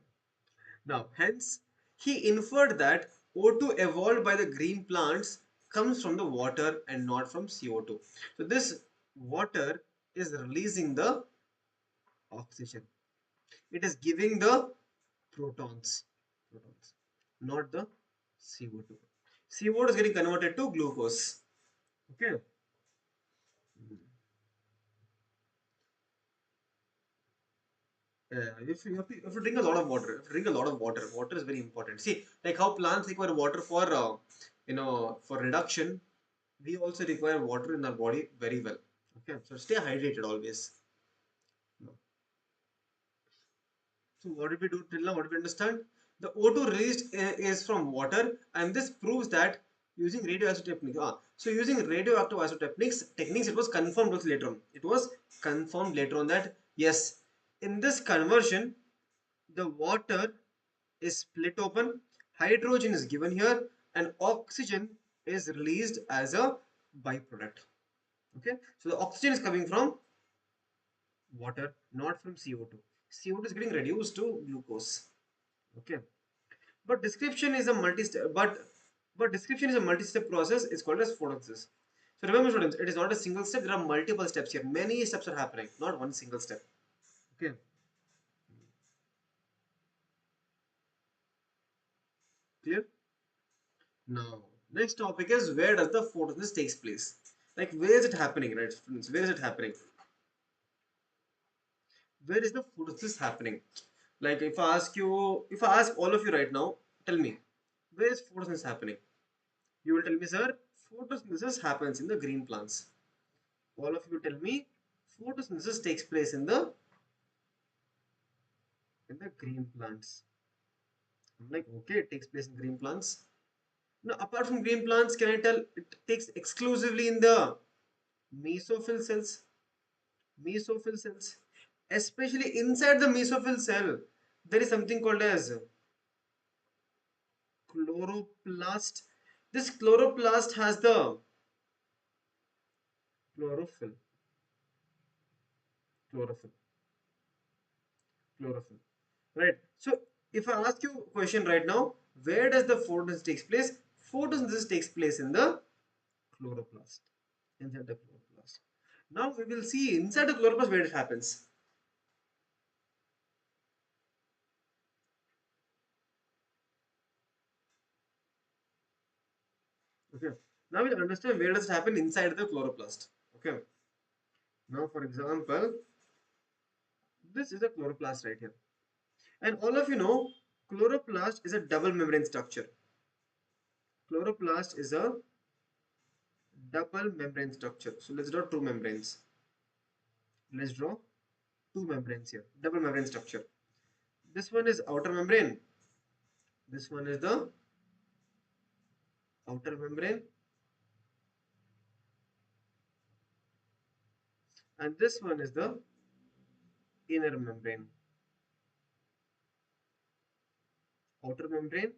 Now, hence, he inferred that O2 evolved by the green plants comes from the water and not from CO2. So, this water is releasing the oxygen. It is giving the protons, protons, not the CO2. CO2 is getting converted to glucose. Okay. If you drink a lot of water, if you drink a lot of water, water is very important. See, like how plants require water for, for reduction, we also require water in our body very well. Okay, so stay hydrated always. So what did we do till now? What did we understand? The O2 released is from water, and this proves that using radioactive techniques. So using radioactive techniques, it was confirmed also later on. It was confirmed later on that yes, in this conversion, the water is split open, hydrogen is given here, and oxygen is released as a byproduct. Okay, so the oxygen is coming from water, not from CO2. CO2 is getting reduced to glucose. Okay, but description is a multi-step. But description is a multi-step process. It's called as photosynthesis. So remember, students, it is not a single step. There are multiple steps here. Many steps are happening, not one single step. Okay. Clear? Now, next topic is where does the photosynthesis takes place? Like where is it happening, right, students? Where is it happening? Where is the photosynthesis happening? Like if I ask all of you right now, tell me, where is photosynthesis happening? You will tell me, sir, photosynthesis happens in the green plants. All of you tell me, photosynthesis takes place in the green plants. I'm like, okay, it takes place in green plants. Now, apart from green plants, can I tell it takes exclusively in the mesophyll cells? Mesophyll cells. Especially inside the mesophyll cell, there is something called as chloroplast. This chloroplast has the chlorophyll, chlorophyll, chlorophyll. Right. So, if I ask you a question right now, where does the photosynthesis takes place? Photosynthesis takes place in the chloroplast. Inside the chloroplast. Now we will see inside the chloroplast where it happens. Okay. Now we'll understand where does it happen inside the chloroplast. Okay. Now, for example, this is a chloroplast right here. And all of you know, chloroplast is a double membrane structure. Chloroplast is a double membrane structure. So let's draw two membranes. Let's draw two membranes here. Double membrane structure. This one is outer membrane. This one is the outer membrane. And this one is the inner membrane. Outer membrane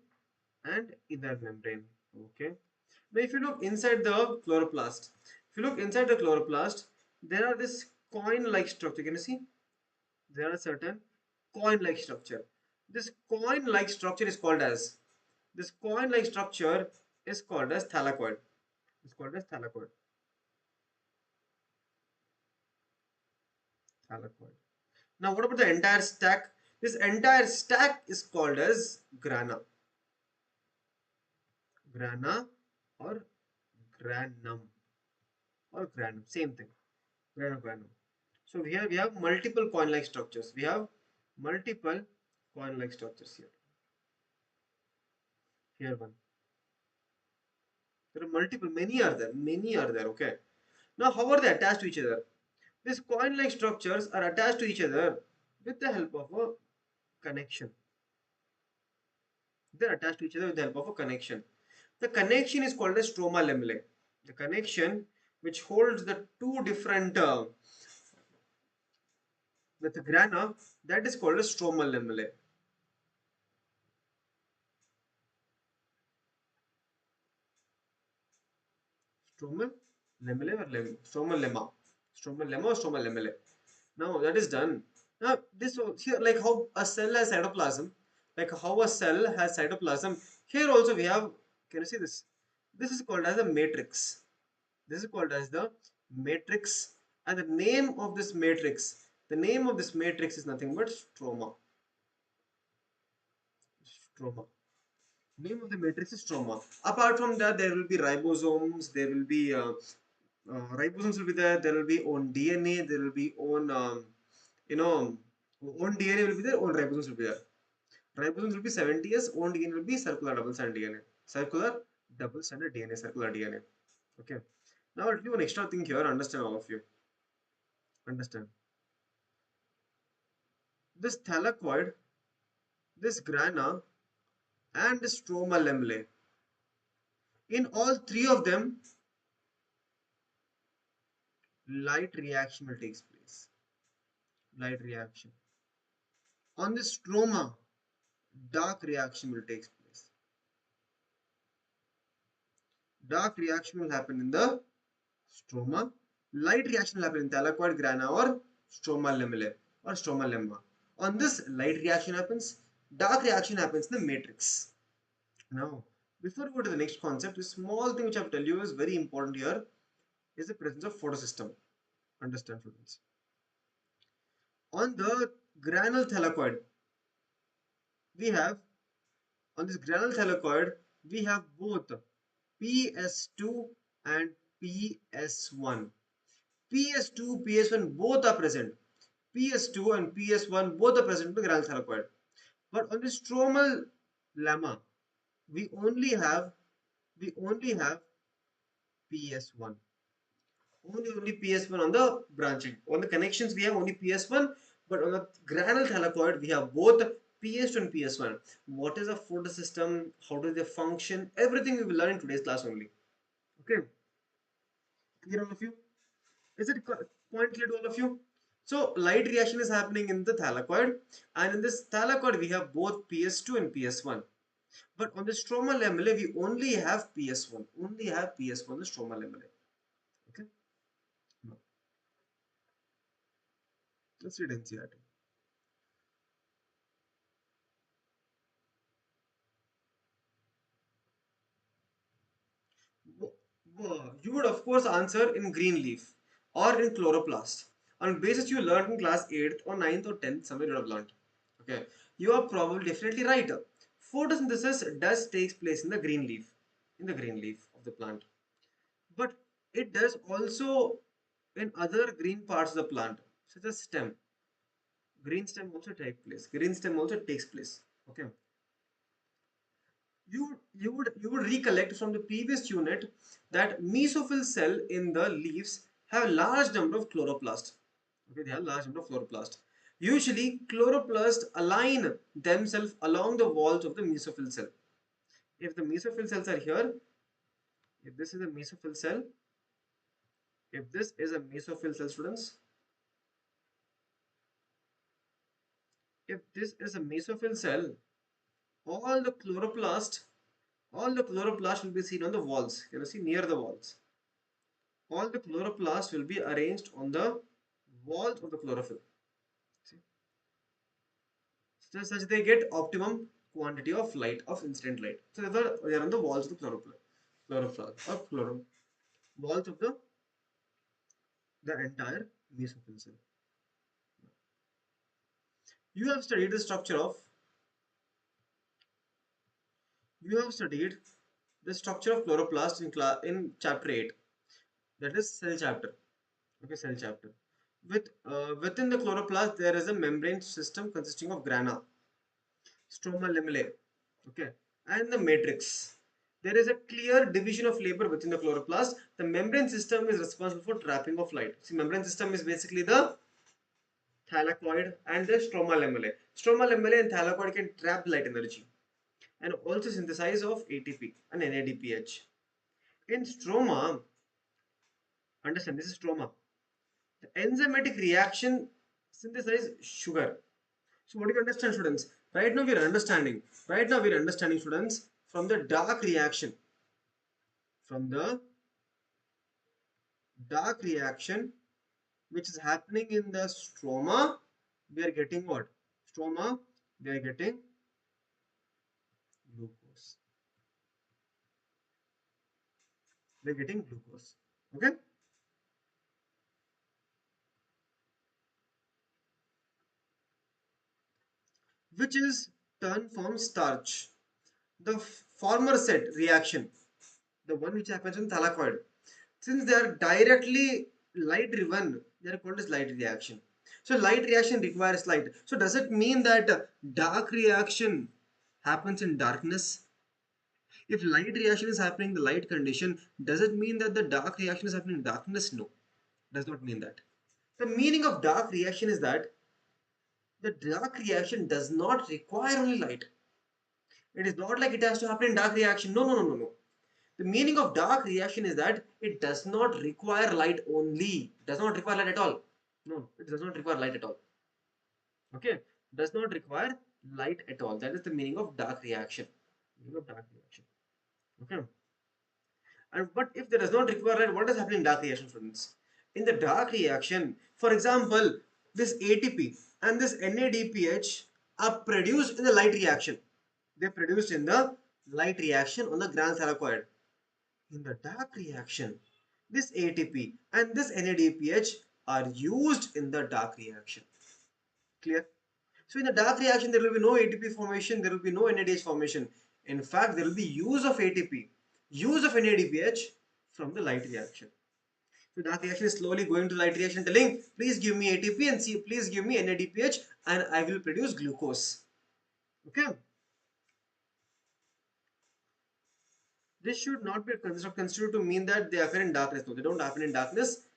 and inner membrane. Okay. Now, if you look inside the chloroplast, there are this coin-like structure. Can you see? There are certain coin-like structure. This coin-like structure is called as thylakoid. It's called as thylakoid. Thylakoid. Now, what about the entire stack? This entire stack is called as grana. Grana or granum or granum. Same thing. Granum. So we have multiple coin-like structures. We have multiple coin-like structures here. Here one. There are multiple. Many are there. Many are there. Okay. Now, how are they attached to each other? These coin-like structures are attached to each other with the help of a connection. They're attached to each other with the help of a connection. The connection is called as stroma lamellae. The connection which holds the two different with the grana, that is called as stroma lamellae. Stromal lamellae or stromal lemma. Stromal lemma or stromal lamellae. Now that is done. Now this here, like how a cell has cytoplasm, here also we have. Can you see this? This is called as a matrix. This is called as the matrix, and the name of this matrix is nothing but stroma. Stroma. Name of the matrix is stroma. Apart from that, there will be ribosomes. There will be ribosomes will be there. There will be own DNA. There will be own you know own DNA will be there. Own ribosomes will be there. Ribosomes will be 70s. Own DNA will be circular double strand DNA. Circular double stranded DNA. Circular DNA. Okay. Now I'll do one extra thing here. Understand all of you. Understand. This thylakoid, this grana, and this stroma lamellae. In all three of them, light reaction will take place. Light reaction. On the stroma, dark reaction will take place. Dark reaction will happen in the stroma. Light reaction will happen in thylakoid, grana, or stroma lamellae or stroma lemma. On this, light reaction happens. Dark reaction happens in the matrix. Now, before we go to the next concept, a small thing which I have to tell you is very important here is the presence of photosystem. Understand, students. On the granule thylakoid, we have on this granule thylakoid we have both PS2 and PS1. PS2, PS1 both are present. PS2 and PS1 both are present in the granule thylakoid. But on the stromal lemma, we only have PS1. Only PS1 on the branching. On the connections we have only PS1, but on the granule thylakoid we have both PS2 and PS1. What is a photosystem? How do they function? Everything we will learn in today's class only. Okay, clear all of you? Is it point clear to all of you? So light reaction is happening in the thylakoid, and in this thylakoid we have both PS2 and PS1. But on the stroma lamellae we only have PS1. Only have PS1 the stroma lamellae. Okay. Now, let's read NCERT. You would of course answer in green leaf or in chloroplast. On basis you learned in class 8th or 9th or 10th, somewhere you have learned. Okay, you are probably definitely right. Photosynthesis does takes place in the green leaf of the plant. But it does also in other green parts of the plant, such as stem. Green stem also takes place. Green stem also takes place. Okay. You would recollect from the previous unit that mesophyll cell in the leaves have large number of chloroplasts. Okay, they have large number of chloroplasts. Usually, chloroplasts align themselves along the walls of the mesophyll cell. If the mesophyll cells are here, if this is a mesophyll cell, if this is a mesophyll cell, students, if this is a mesophyll cell, all the chloroplasts All the chloroplasts will be seen on the walls. Can you see near the walls? All the chloroplasts will be arranged on the walls of the chlorophyll. See? So such they get optimum quantity of light, of incident light. So they are on the walls of the chloroplast, walls of the entire mesophyll cell. You have studied the structure of you have studied the structure of chloroplast in chapter 8, that is cell chapter. Okay, cell chapter. Within the chloroplast there is a membrane system consisting of grana, stroma lamellae, okay, and the matrix. There is a clear division of labor within the chloroplast. The membrane system is responsible for trapping of light. See, membrane system is basically the thylakoid and the stroma lamellae. Stroma lamellae and thylakoid can trap light energy and also synthesize of ATP and NADPH. In stroma, understand this is stroma. The enzymatic reaction synthesize sugar. So what do you understand, students? Right now we are understanding. Right now we are understanding, students, from the dark reaction. From the dark reaction which is happening in the stroma, we are getting what? Stroma, we are getting glucose. We are getting glucose. Okay? Which is turned from starch. The former set reaction, the one which happens in thylakoid, since they are directly light driven, they are called as light reaction. So light reaction requires light. So does it mean that dark reaction happens in darkness? If light reaction is happening in the light condition, does it mean that the dark reaction is happening in darkness? No, does not mean that. The meaning of dark reaction is that the dark reaction does not require only light. It is not like it has to happen in dark reaction. No, no, no, no, no. The meaning of dark reaction is that it does not require light only. It does not require light at all. No, it does not require light at all. Okay, does not require light at all. That is the meaning of dark reaction. Meaning of dark reaction. Okay. And but if there does not require light, what is happening in dark reaction, friends? In the dark reaction, for example, this ATP and this NADPH are produced in the light reaction. They are produced in the light reaction on the grand thylakoid. In the dark reaction, this ATP and this NADPH are used in the dark reaction. Clear? So in the dark reaction, there will be no ATP formation, there will be no NADH formation. In fact, there will be use of ATP, use of NADPH from the light reaction. So dark reaction is slowly going to light reaction telling, please give me ATP and see, please give me NADPH and I will produce glucose. Okay. This should not be considered to mean that they occur in darkness. No, they don't happen in darkness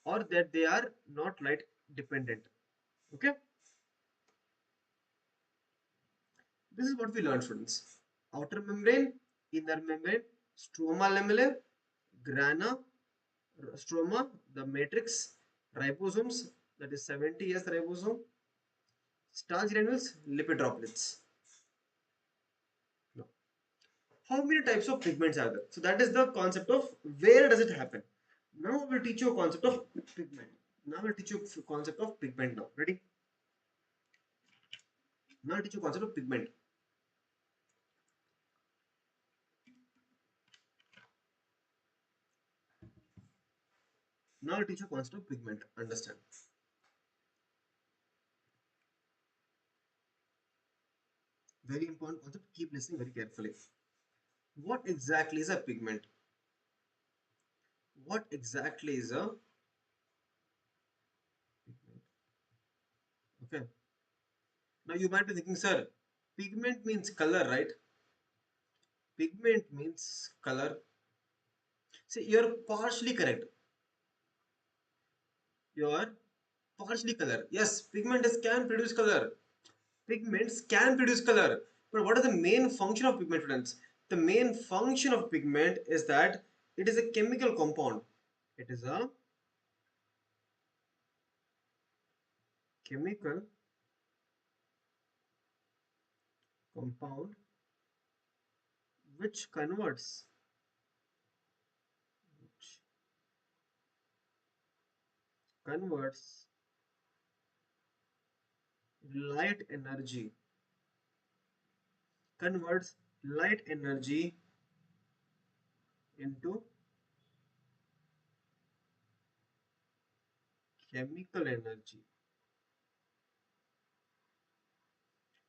or that they are not light dependent. Okay. This is what we learned, students. Outer membrane, inner membrane, stroma lamellae, grana, stroma, the matrix, ribosomes, that is 70S ribosome, starch granules, lipid droplets. No. How many types of pigments are there? So that is the concept of where does it happen. Now we'll teach you a concept of pigment. Now we'll teach you a concept of pigment now. Ready? Now I'll teach you a concept of pigment. Now I'll teach you a concept of pigment. Understand. Very important concept. Keep listening very carefully. What exactly is a pigment? What exactly is a pigment? Okay. Now you might be thinking, sir, pigment means color, right? Pigment means color. See, you're partially correct. You're partially color. Yes, pigments can produce color. Pigments can produce color. But what is the main function of pigment, friends? The main function of pigment is that it is a chemical compound. It is a chemical compound which converts light energy converts light energy into chemical energy.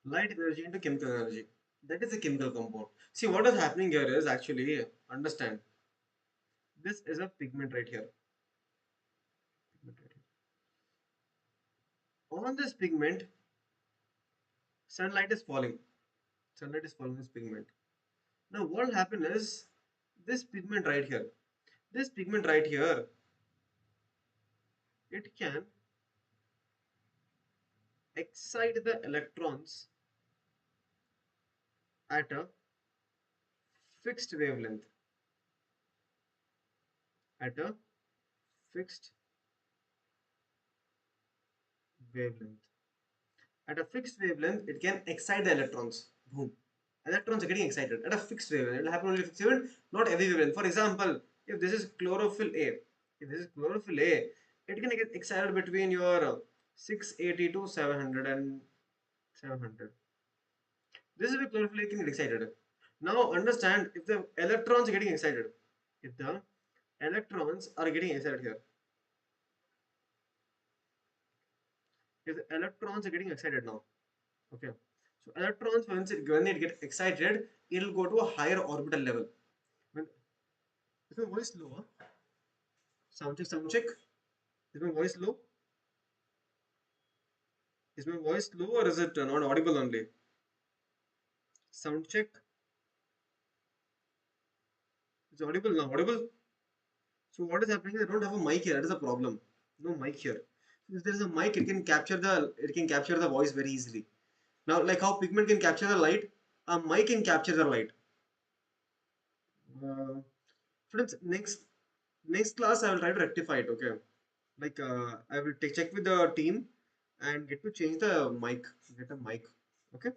Light energy into chemical energy. That is a chemical compound. See, what is happening here is actually, understand, this is a pigment right here. Pigment right here. On this pigment, sunlight is falling. Sunlight is falling this pigment. Now, what will happen is this pigment right here. This pigment right here, it can excite the electrons at a fixed wavelength. At a fixed wavelength. At a fixed wavelength, it can excite the electrons. Boom. Electrons are getting excited at a fixed wavelength. It will happen only fixed wavelength, not every wavelength. For example, if this is chlorophyll A, it can get excited between your 680 to 700 and 700. This is where chlorophyll A can get excited. Now understand, if the electrons are getting excited, if the electrons are getting excited here, if the electrons are getting excited now, okay. So electrons, when it get excited, it will go to a higher orbital level. When, is my voice lower? Sound check, sound check. Is my voice low? Is my voice low or is it not audible only? Sound check. It's audible now. Audible. So what is happening? I don't have a mic here. That is a problem. No mic here. If there is a mic, it can capture the voice very easily. Now, like how pigment can capture the light, a mic can capture the light. Uh, Friends, next class I will try to rectify it. Okay, like I will check with the team and get to change the mic. Get a mic. Okay,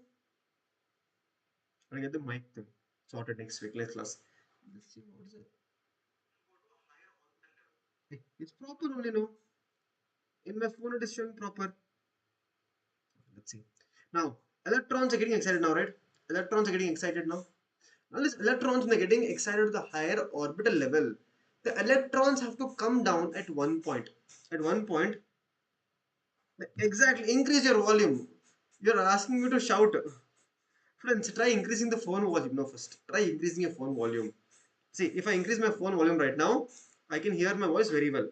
I'll get the mic thing sorted next week. Next class. Let's see what is it. Hey, it's proper only no. In my phone it is showing proper. Let's see. Now electrons are getting excited now, right? Electrons are getting excited now. Now these electrons, when they're getting excited at the higher orbital level, the electrons have to come down at one point. At one point, exactly, increase your volume. You're asking me to shout. Friends, try increasing the phone volume. No, first, try increasing your phone volume. See, if I increase my phone volume right now, I can hear my voice very well.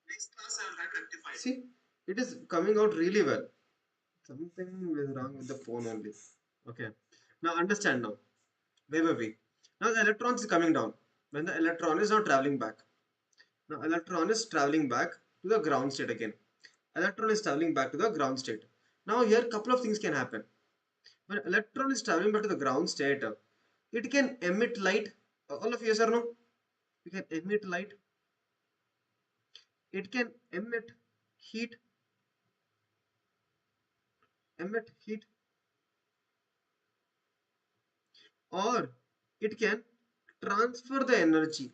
Next class, I will try to rectify. See, it is coming out really well. Something is wrong with the phone only. Okay. Now understand now. Where were we? Now the electron is coming down. When the electron is now traveling back. Now electron is traveling back to the ground state again. Electron is traveling back to the ground state. Now here couple of things can happen. When electron is traveling back to the ground state, it can emit light. All of you, yes or no? It can emit light. It can heat, emit heat, or it can transfer the energy.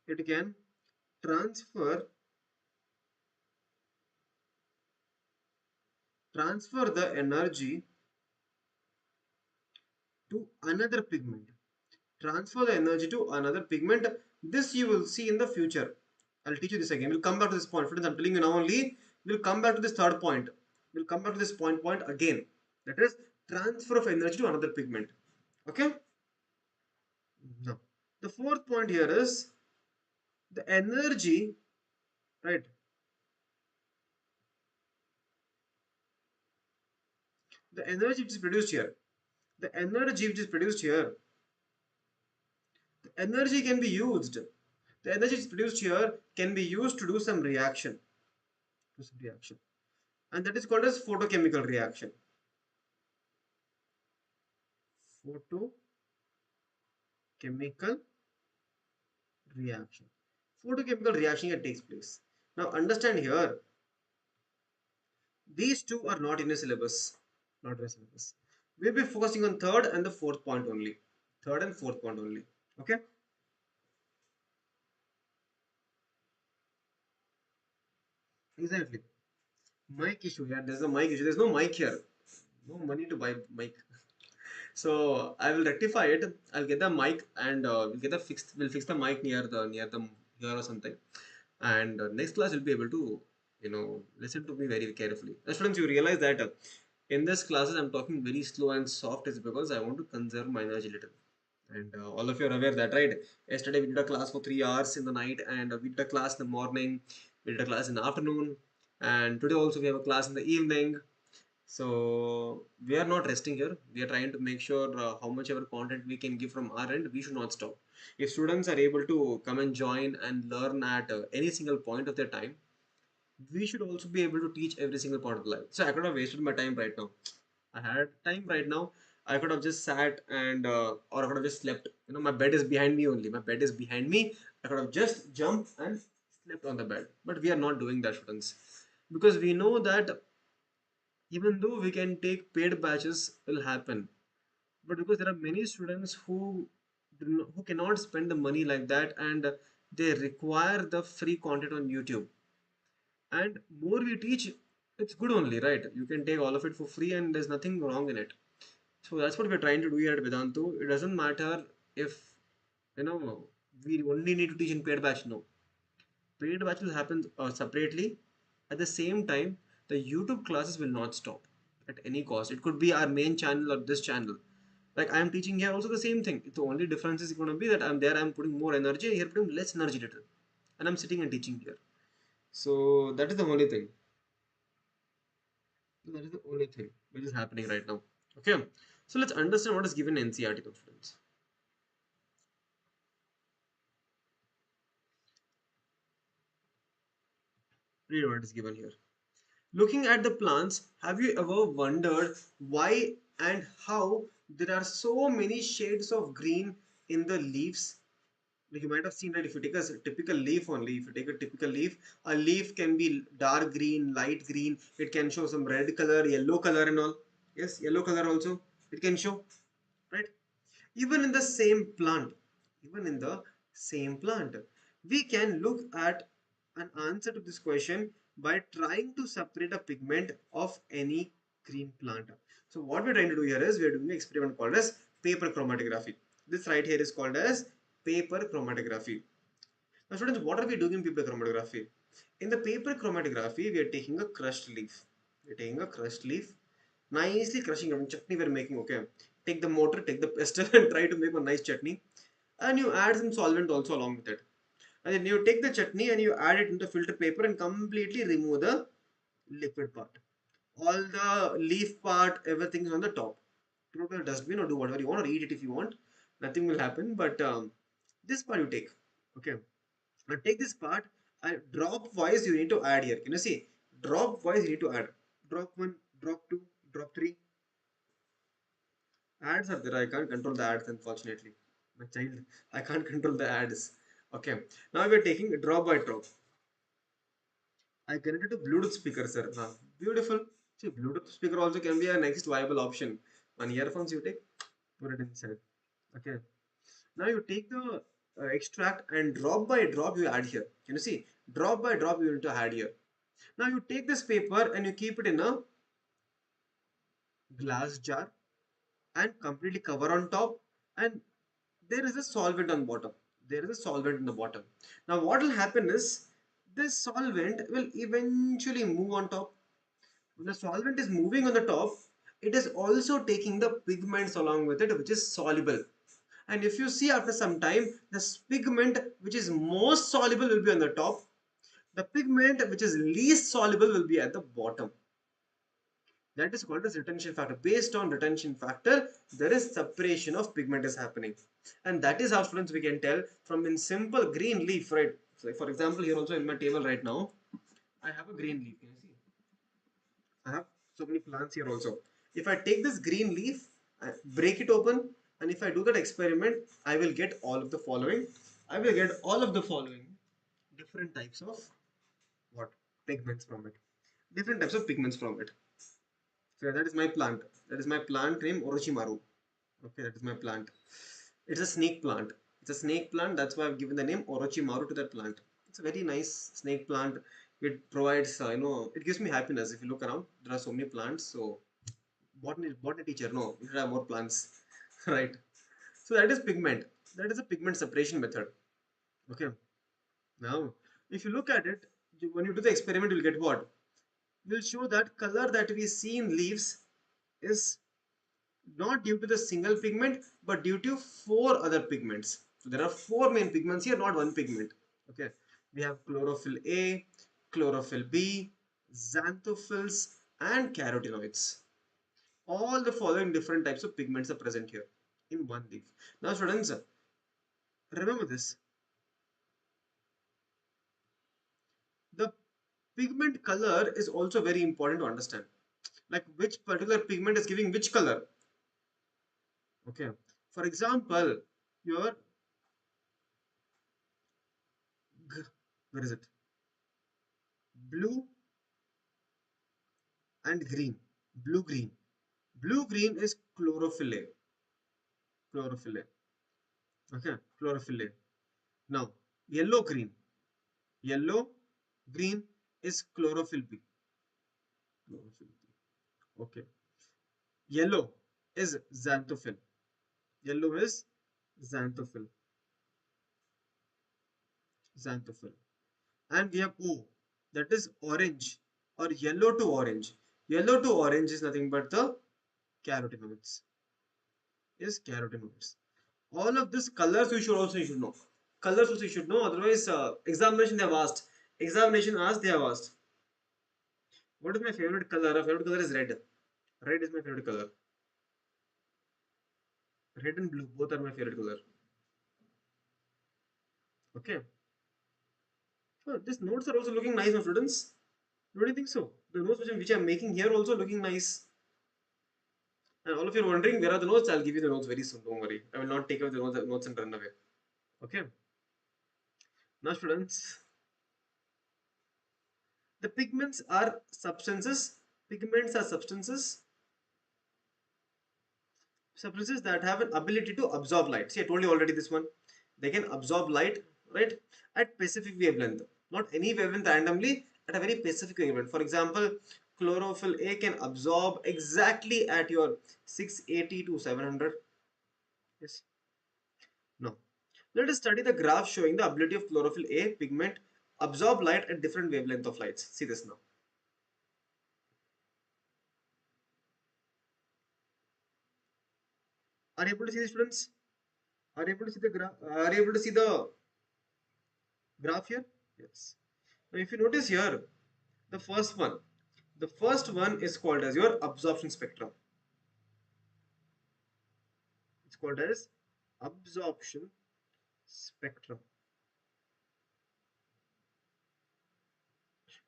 It can transfer the energy to another pigment. Transfer the energy to another pigment. This you will see in the future. I'll teach you this again. We'll come back to this point. Friends, I'm telling you now only. We'll come back to this third point. We'll come back to this point again. That is transfer of energy to another pigment. Okay? Now, the fourth point here is the energy, right? The energy which is produced here. The energy which is produced here. The energy can be used. The energy which is produced here can be used to do some reaction. And that is called as photochemical reaction. Photochemical reaction. Photochemical reaction here takes place. Now understand here, these two are not in a syllabus. Not in a syllabus. We'll be focusing on third and the fourth point only. Third and fourth point only. Okay? Exactly. Mic issue. Yeah, there's a mic issue. There's no mic here. No money to buy mic. So I will rectify it. I'll get the mic and we'll get the fixed. We'll fix the mic near the here or something. And next class you'll be able to listen to me very carefully. Now, students, you realize that in this classes I'm talking very slow and soft is because I want to conserve my energy little. And all of you are aware that, right? Yesterday we did a class for 3 hours in the night, and we did a class in the morning, we did a class in the afternoon, and today also we have a class in the evening. So we are not resting here. We are trying to make sure how much ever content we can give from our end, we should not stop. If students are able to come and join and learn at any single point of their time, we should also be able to teach every single part of the life. So I could have wasted my time right now. I had time right now. I could have just sat and or I could have just slept. My bed is behind me only. My bed is behind me. I could have just jumped and slept on the bed. But we are not doing that, students, because we know that even though we can take paid batches will happen, but because there are many students who cannot spend the money like that, and they require the free content on YouTube. And more we teach, it's good only, right? You can take all of it for free and there's nothing wrong in it. So that's what we're trying to do here at Vedantu. It doesn't matter if you know we only need to teach in paid batch. No, paid batch will happen separately. At the same time, the YouTube classes will not stop at any cost. It could be our main channel or this channel. Like I am teaching here also the same thing. The only difference is going to be that I'm there, I'm putting more energy here, putting less energy little, and I'm sitting and teaching here. So that is the only thing. That is the only thing which is happening right now. Okay, so let's understand what is given in NCERT, students. Read what is given here. Looking at the plants, have you ever wondered why and how there are so many shades of green in the leaves? Like you might have seen that if you take a typical leaf only, if you take a typical leaf, a leaf can be dark green, light green, it can show some red color, yellow color and all. Yes, yellow color also it can show, right? Even in the same plant, even in the same plant, we can look at an answer to this question by trying to separate a pigment of any green plant. So what we're trying to do here is we're doing an experiment called as paper chromatography. This right here is called as paper chromatography. Now students, what are we doing in paper chromatography? In the paper chromatography, we are taking a crushed leaf. We're taking a crushed leaf, nicely crushing it. Chutney we're making, okay. Take the mortar, take the pestle and try to make a nice chutney. And you add some solvent also along with it. And then you take the chutney and you add it into filter paper and completely remove the liquid part. All the leaf part, everything is on the top. Throw it to the dustbin or do whatever you want or eat it if you want. Nothing will happen. But this part you take. Okay. Now take this part and drop wise you need to add here. Can you see? Drop wise you need to add. Drop 1, drop 2, drop 3. Ads are there. I can't control the ads unfortunately. My child, I can't control the ads. Okay. Now we're taking drop by drop. I connected to Bluetooth speaker, sir. Beautiful. See, Bluetooth speaker also can be a next viable option. On earphones you take, put it inside. Okay. Now you take the extract and drop by drop you add here. Can you see? Drop by drop you need to add here. Now you take this paper and you keep it in a glass jar and completely cover on top, and there is a solvent on bottom. There is a solvent in the bottom. Now what will happen is this solvent will eventually move on top. When the solvent is moving on the top, it is also taking the pigments along with it, which is soluble. And if you see after some time, the pigment which is most soluble will be on the top. The pigment which is least soluble will be at the bottom. That is called as retention factor. Based on retention factor, there is separation of pigment is happening. And that is how, students, we can tell from in simple green leaf, right? So for example, here also in my table right now, I have a green leaf. Can you see? I have so many plants here also. If I take this green leaf, I break it open, and if I do that experiment, I will get all of the following. I will get all of the following different types of what? Pigments from it. Different types of pigments from it. So that is my plant. That is my plant named Orochimaru. Okay, that is my plant. It's a snake plant. It's a snake plant. That's why I've given the name Orochimaru to that plant. It's a very nice snake plant. It provides, it gives me happiness. If you look around, there are so many plants. So botany teacher, no, you should have more plants, right? So that is pigment. That is a pigment separation method. Okay. Now, if you look at it, when you do the experiment, you'll get what? Will show that color that we see in leaves is not due to the single pigment but due to four other pigments. So there are four main pigments here, not one pigment. Okay, we have chlorophyll A, chlorophyll B, xanthophylls, and carotenoids. All the following different types of pigments are present here in one leaf. Now, students, remember this: the pigment color is also very important to understand. Like which particular pigment is giving which color. Okay, for example, your where is it? Blue and green. Blue green. Blue green is chlorophyll A. Chlorophyll A. Okay, chlorophyll A. Now, yellow green. Yellow green is chlorophyll B. Chlorophyll B. Okay. Yellow is xanthophyll. Yellow is xanthophyll. Xanthophyll. And we have O. That is orange or yellow to orange. Yellow to orange is nothing but the carotenoids. Is carotenoids. All of these colors you should know. Colors also you should know. Otherwise, examination they have asked. Examination asked they have asked. What is my favorite color? My favorite color is red. Red is my favorite color. Red and blue both are my favorite color. Okay. So these notes are also looking nice, my students. Don't you think so? The notes which I'm making here also looking nice. And all of you are wondering where are the notes? I'll give you the notes very soon. Don't worry. I will not take away the notes and run away. Okay. Now, students, the pigments are substances. Pigments are substances that have an ability to absorb light. See, I told you already this one. They can absorb light, right, at specific wavelength. Not any wavelength randomly, at a very specific wavelength. For example, chlorophyll A can absorb exactly at your 680 to 700. Yes. Now, let us study the graph showing the ability of chlorophyll A pigment absorb light at different wavelength of lights. See this now. Are you able to see the students? Are you able to see the graph? Are you able to see the graph here? Yes. Now, if you notice here, the first one, the first one is called as your absorption spectrum. It's called as absorption spectrum.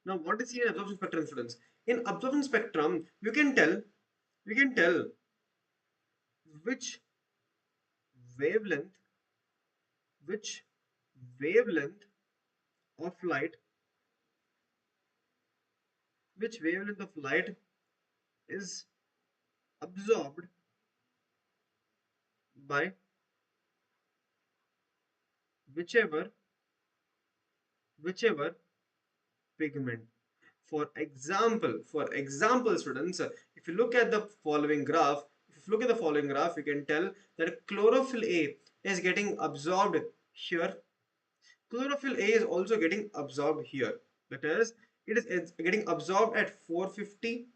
Now, what is here in absorption spectrum, students? In absorption spectrum, you can tell which wavelength, which wavelength of light, which wavelength of light is absorbed by whichever pigment. For example, students, if you look at the following graph, you can tell that chlorophyll A is getting absorbed here. Chlorophyll A is also getting absorbed here. That is, it's getting absorbed at 450.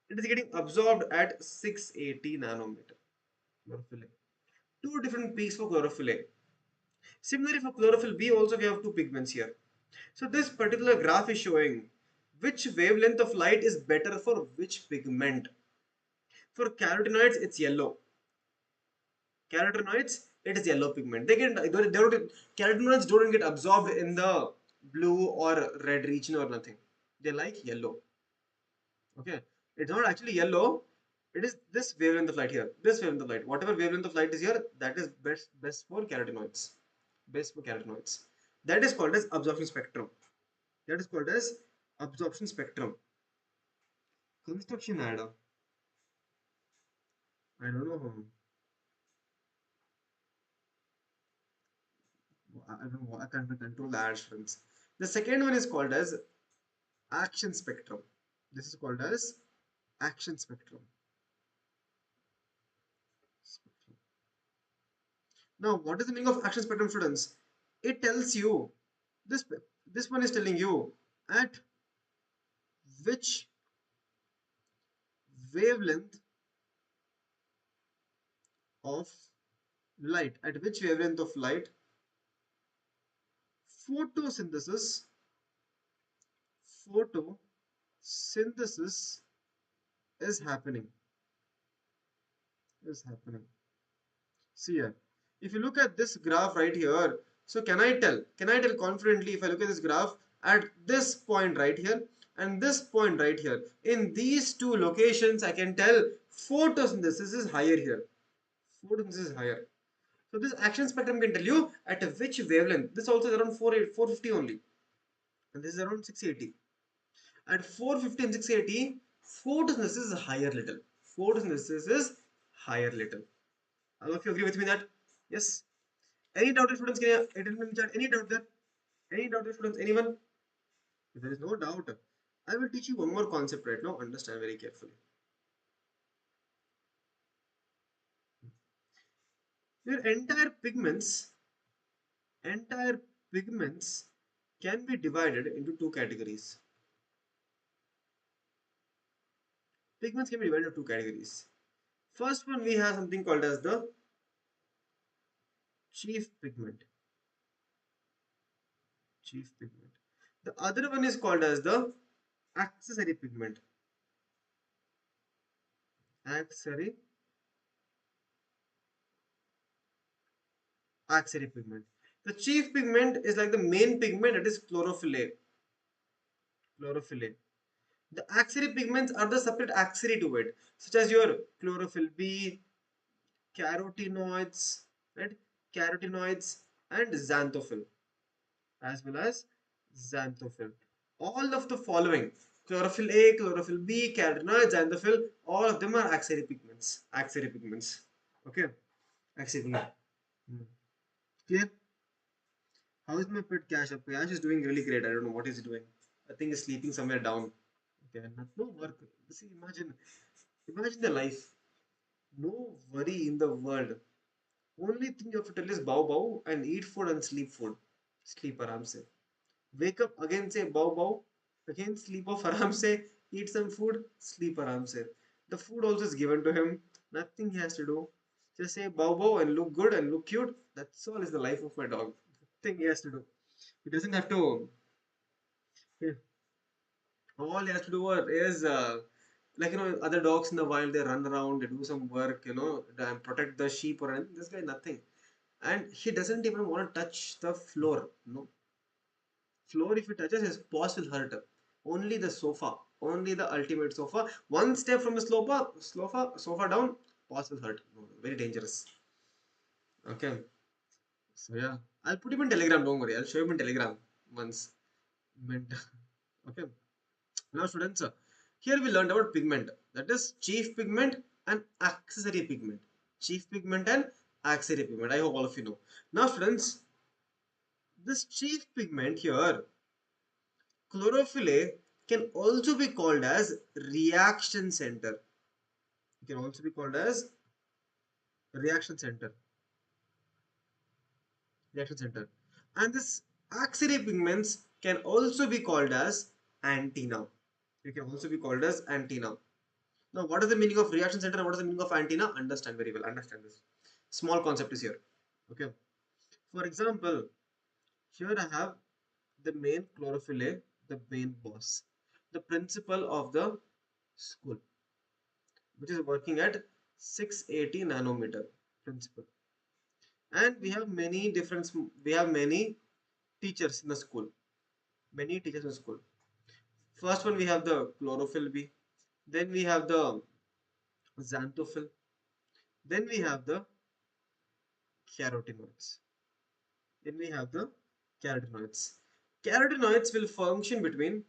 It is getting absorbed at 680 nanometer. Chlorophyll A. Two different peaks for chlorophyll A. Similarly, for chlorophyll B also we have two pigments here. So this particular graph is showing which wavelength of light is better for which pigment. For carotenoids, it's yellow. Carotenoids, it is yellow pigment. Carotenoids don't get absorbed in the blue or red region or nothing. They like yellow. Okay, it's not actually yellow. It is this wavelength of light here. This wavelength of light. Whatever wavelength of light is here, that is best for carotenoids. Best for carotenoids. That is called as absorption spectrum. That is called as absorption spectrum. Construction adder. I don't know. I don't know. I can't control the ad friends. The second one is called as action spectrum. This is called as action spectrum. Now, what is the meaning of action spectrum, students? It tells you this. This one is telling you at which wavelength of light. At which wavelength of light photosynthesis photosynthesis is happening. Is happening. See here. If you look at this graph right here, so can I tell confidently if I look at this graph at this point right here and this point right here, in these two locations, I can tell photosynthesis is higher here. Photosynthesis is higher. So this action spectrum can tell you at which wavelength. This also is around 450 only. And this is around 680. At 450 and 680, photosynthesis is higher little. Photosynthesis is higher little. All of you agree with me that? Yes. Any doubt, students? Can you tell me in the chat? Any doubt there? Any doubt, students? Anyone? If there is no doubt, I will teach you one more concept right now. Understand very carefully. Your entire pigments can be divided into two categories. Pigments can be divided into two categories. First one, we have something called as the chief pigment. Chief pigment. The other one is called as the accessory pigment. Accessory Accessory pigment. The chief pigment is like the main pigment, that is chlorophyll A. Chlorophyll A. The accessory pigments are the separate accessory to it, such as your chlorophyll B, carotenoids, right? Carotenoids and xanthophyll, as well as xanthophyll. All of the following, chlorophyll A, chlorophyll B, carotenoids, xanthophyll, all of them are accessory pigments. Accessory pigments. Okay? Accessory pigment. Hmm. Clear? How is my pet Cash up? Cash is doing really great. I don't know what he's doing. I think he's sleeping somewhere down. Okay, no work. See, imagine the life. No worry in the world. Only thing you have to tell is bow bow and eat food and sleep food. Sleep aram se. Wake up again, say bow bow. Again sleep off aram se. Eat some food, sleep aram se. The food also is given to him. Nothing he has to do. Just say bow bow and look good and look cute. That's all is the life of my dog. Nothing he has to do. He doesn't have to. All he has to do is like other dogs in the wild, they run around, they do some work, and protect the sheep or anything. This guy nothing, and he doesn't even want to touch the floor. No floor, if he touches, his paws will hurt. Only the sofa, only the ultimate sofa. One step from the sofa down, paws will hurt. No, very dangerous. Okay, so yeah, I'll put him in Telegram. Don't worry, I'll show him in Telegram once. Meant. Okay. Now, students, here we learned about pigment, that is chief pigment and accessory pigment. Chief pigment and accessory pigment. I hope all of you know. Now, students, this chief pigment here, chlorophyll A, can also be called as reaction center. It can also be called as reaction center. Reaction center. And this accessory pigments can also be called as antenna. It can also be called as antenna. Now, what is the meaning of reaction center and what is the meaning of antenna? Understand very well. Understand this. Small concept is here. Okay. For example, here I have the main chlorophyll A, the main boss, the principal of the school, which is working at 680 nanometer principal. And we have many teachers in the school. Many teachers in the school. First one we have the chlorophyll B. Then we have the xanthophyll. Then we have the carotenoids. Then we have the. Carotenoids. Carotenoids will function between.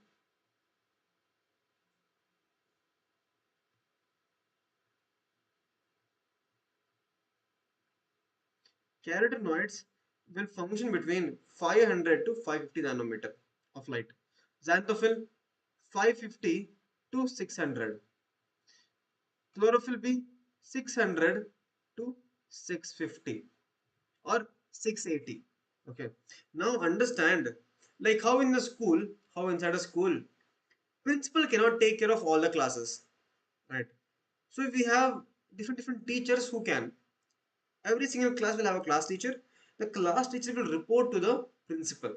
Carotenoids will function between 500 to 550 nanometer of light. Xanthophyll 550 to 600. Chlorophyll B 600 to 650 or 680. Okay. Now understand, like how in the school, how inside a school, principal cannot take care of all the classes, right? So if we have different teachers who can, every single class will have a class teacher. The class teacher will report to the principal.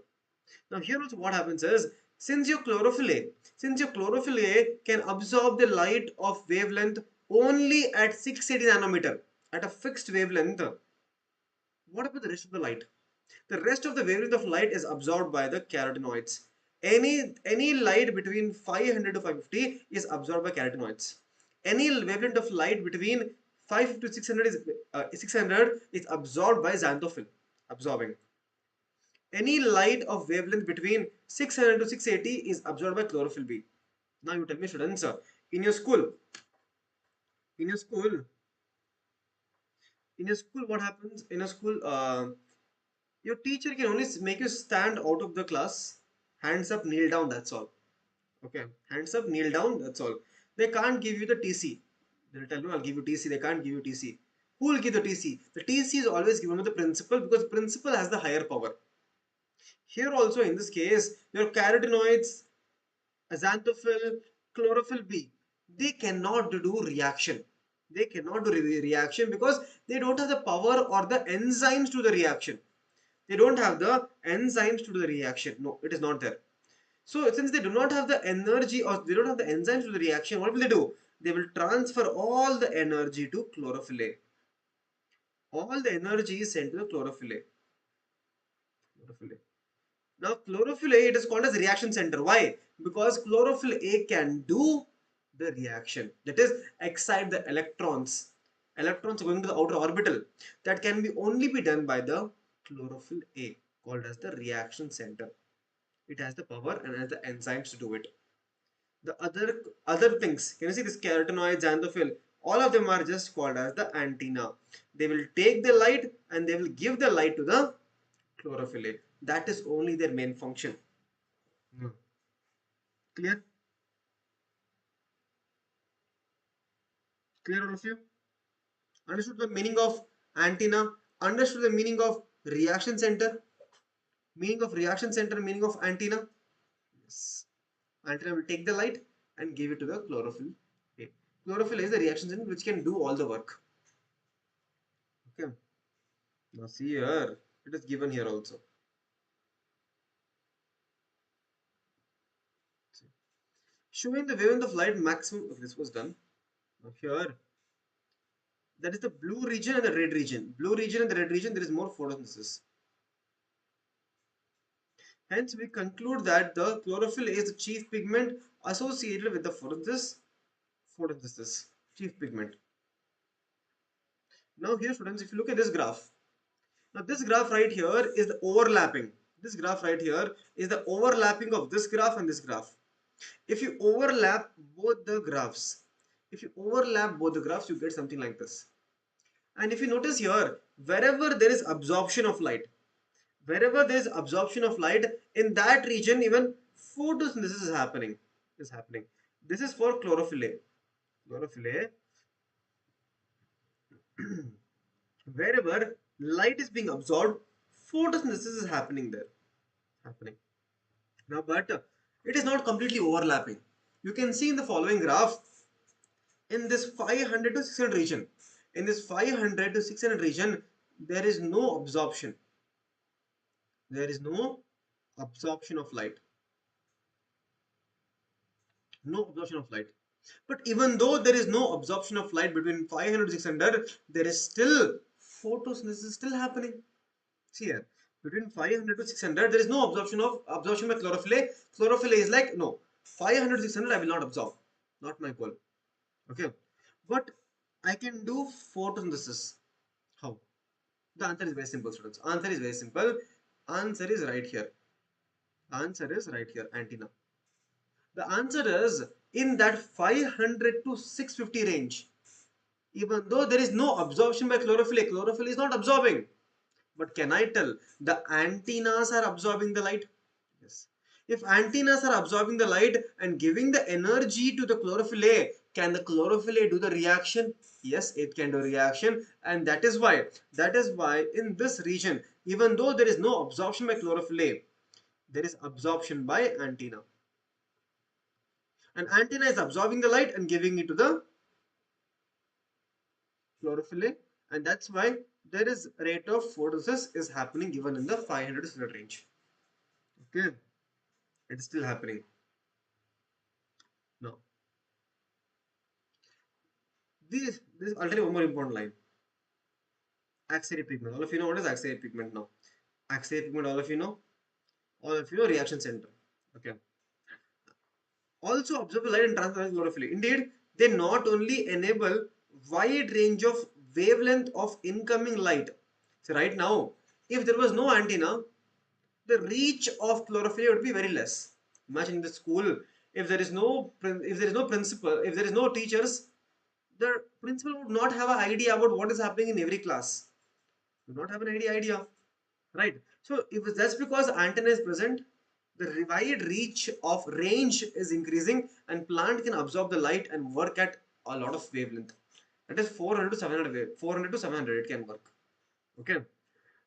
Now here also what happens is, since your chlorophyll A, since your chlorophyll A can absorb the light of wavelength only at 680 nanometer, at a fixed wavelength, what about the rest of the light? The rest of the wavelength of light is absorbed by the carotenoids. Any light between 500 to 550 is absorbed by carotenoids. Any wavelength of light between 550 to 600 is absorbed by xanthophyll, absorbing. Any light of wavelength between 600 to 680 is absorbed by chlorophyll B. Now you tell me, students, in your school, in your school, in your school, what happens? In a school, your teacher can only make you stand out of the class, hands up, kneel down, that's all. Okay, hands up, kneel down, that's all. They can't give you the TC. They'll tell you, I'll give you TC. They can't give you TC. Who will give the TC? The TC is always given to the principal because the principal has the higher power. Here also in this case, your carotenoids, xanthophyll, chlorophyll B, they cannot do reaction. They cannot do reaction because they don't have the power or the enzymes to the reaction. They don't have the enzymes to do the reaction. No, it is not there. So since they do not have the energy or they don't have the enzymes to the reaction, what will they do? They will transfer all the energy to chlorophyll A. All the energy is sent to the chlorophyll A. Chlorophyll A. Now chlorophyll A, it is called as reaction center. Why? Because chlorophyll A can do the reaction. That is, excite the electrons. Electrons going to the outer orbital. That can be only be done by the chlorophyll A, called as the reaction center. It has the power and has the enzymes to do it. The other things, can you see this carotenoids, xanthophyll? All of them are just called as the antenna. They will take the light and they will give the light to the chlorophyll A. That is only their main function. Hmm. Clear? Clear all of you? Understood the meaning of antenna? Understood the meaning of reaction center? Meaning of reaction center, meaning of antenna? Yes. Antenna will take the light and give it to the chlorophyll A. Chlorophyll A is the reaction center which can do all the work. Okay. Now see here, it is given here also. Showing the wavelength of light maximum. Okay, this was done. Now here, that is the blue region and the red region. Blue region and the red region, there is more photosynthesis. Hence, we conclude that the chlorophyll is the chief pigment associated with the photosynthesis. Chief pigment. Now here, students, if you look at this graph, now this graph right here is the overlapping. This graph right here is the overlapping of this graph and this graph. If you overlap both the graphs, you get something like this. And if you notice here, wherever there is absorption of light, in that region, even photosynthesis is happening. This is for chlorophyll A. Chlorophyll A, wherever light is being absorbed, photosynthesis is happening there. Happening. Now, but it is not completely overlapping. You can see in the following graph, in this 500 to 600 region, there is no absorption. There is no absorption of light. No absorption of light. But even though there is no absorption of light between 500 to 600, there is still photosynthesis still happening. See here, between 500 to 600, there is no absorption by chlorophyll A. Chlorophyll A is like, no, 500 to 600 I will not absorb. Not my goal. Okay. But I can do photosynthesis. How? The answer is very simple, students. Answer is very simple. Answer is right here. Answer is right here, antenna. The answer is in that 500 to 650 range. Even though there is no absorption by chlorophyll A, chlorophyll is not absorbing. But can I tell the antennas are absorbing the light? Yes. If antennas are absorbing the light and giving the energy to the chlorophyll A, can the chlorophyll A do the reaction? Yes, it can do reaction, and that is why in this region, even though there is no absorption by chlorophyll A, there is absorption by antenna. An antenna is absorbing the light and giving it to the chlorophyll A, and that's why there is rate of photosynthesis is happening given in the 500 to 600 range. Okay, it's still happening. Now, this I'll tell you one more important line. Axillary pigment. All of you know what is axillary pigment now. Axillary pigment, all of you know. All of you know reaction center. Okay. Also observe the light and transfer chlorophyll. Indeed, they not only enable wide range of wavelength of incoming light. So right now, if there was no antenna, the reach of chlorophyll would be very less. Imagine in the school, if there is no principal, if there is no teachers, the principal would not have an idea about what is happening in every class. Would not have any idea, right? So if that's because antenna is present, the wide reach of range is increasing, and plant can absorb the light and work at a lot of wavelength. That is 400 to 700 400 to 700 it can work. Okay.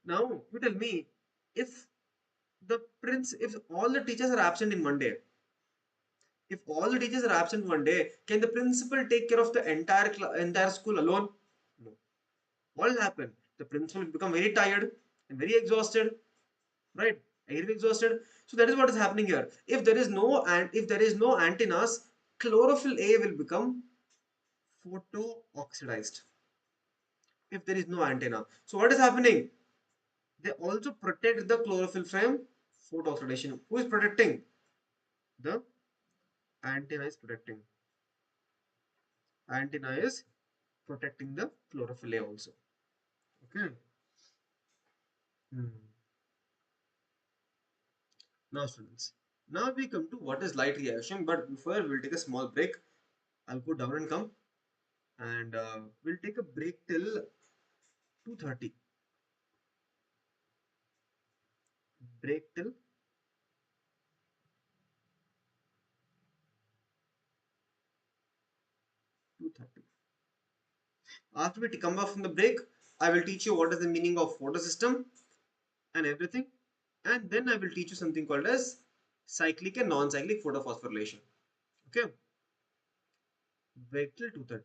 Now you tell me, if if all the teachers are absent in one day, if all the teachers are absent one day, can the principal take care of the entire school alone? No. What will happen? The principal will become very tired and very exhausted, right? Very exhausted. So that is what is happening here. If there is no antennas, chlorophyll A will become photo oxidized. If there is no antenna, so what is happening? They also protect the chlorophyll from photo oxidation. Who is protecting? The antenna is protecting. Antenna is protecting the chlorophyll A also. Okay. Hmm. Now students, now we come to what is light reaction, but before we'll take a small break. I'll go down and come, and we'll take a break till 2:30. Break till 2:30. After we come back from the break, I will teach you what is the meaning of photosystem and everything, and then I will teach you something called as cyclic and non-cyclic photophosphorylation. Okay, break till 2:30.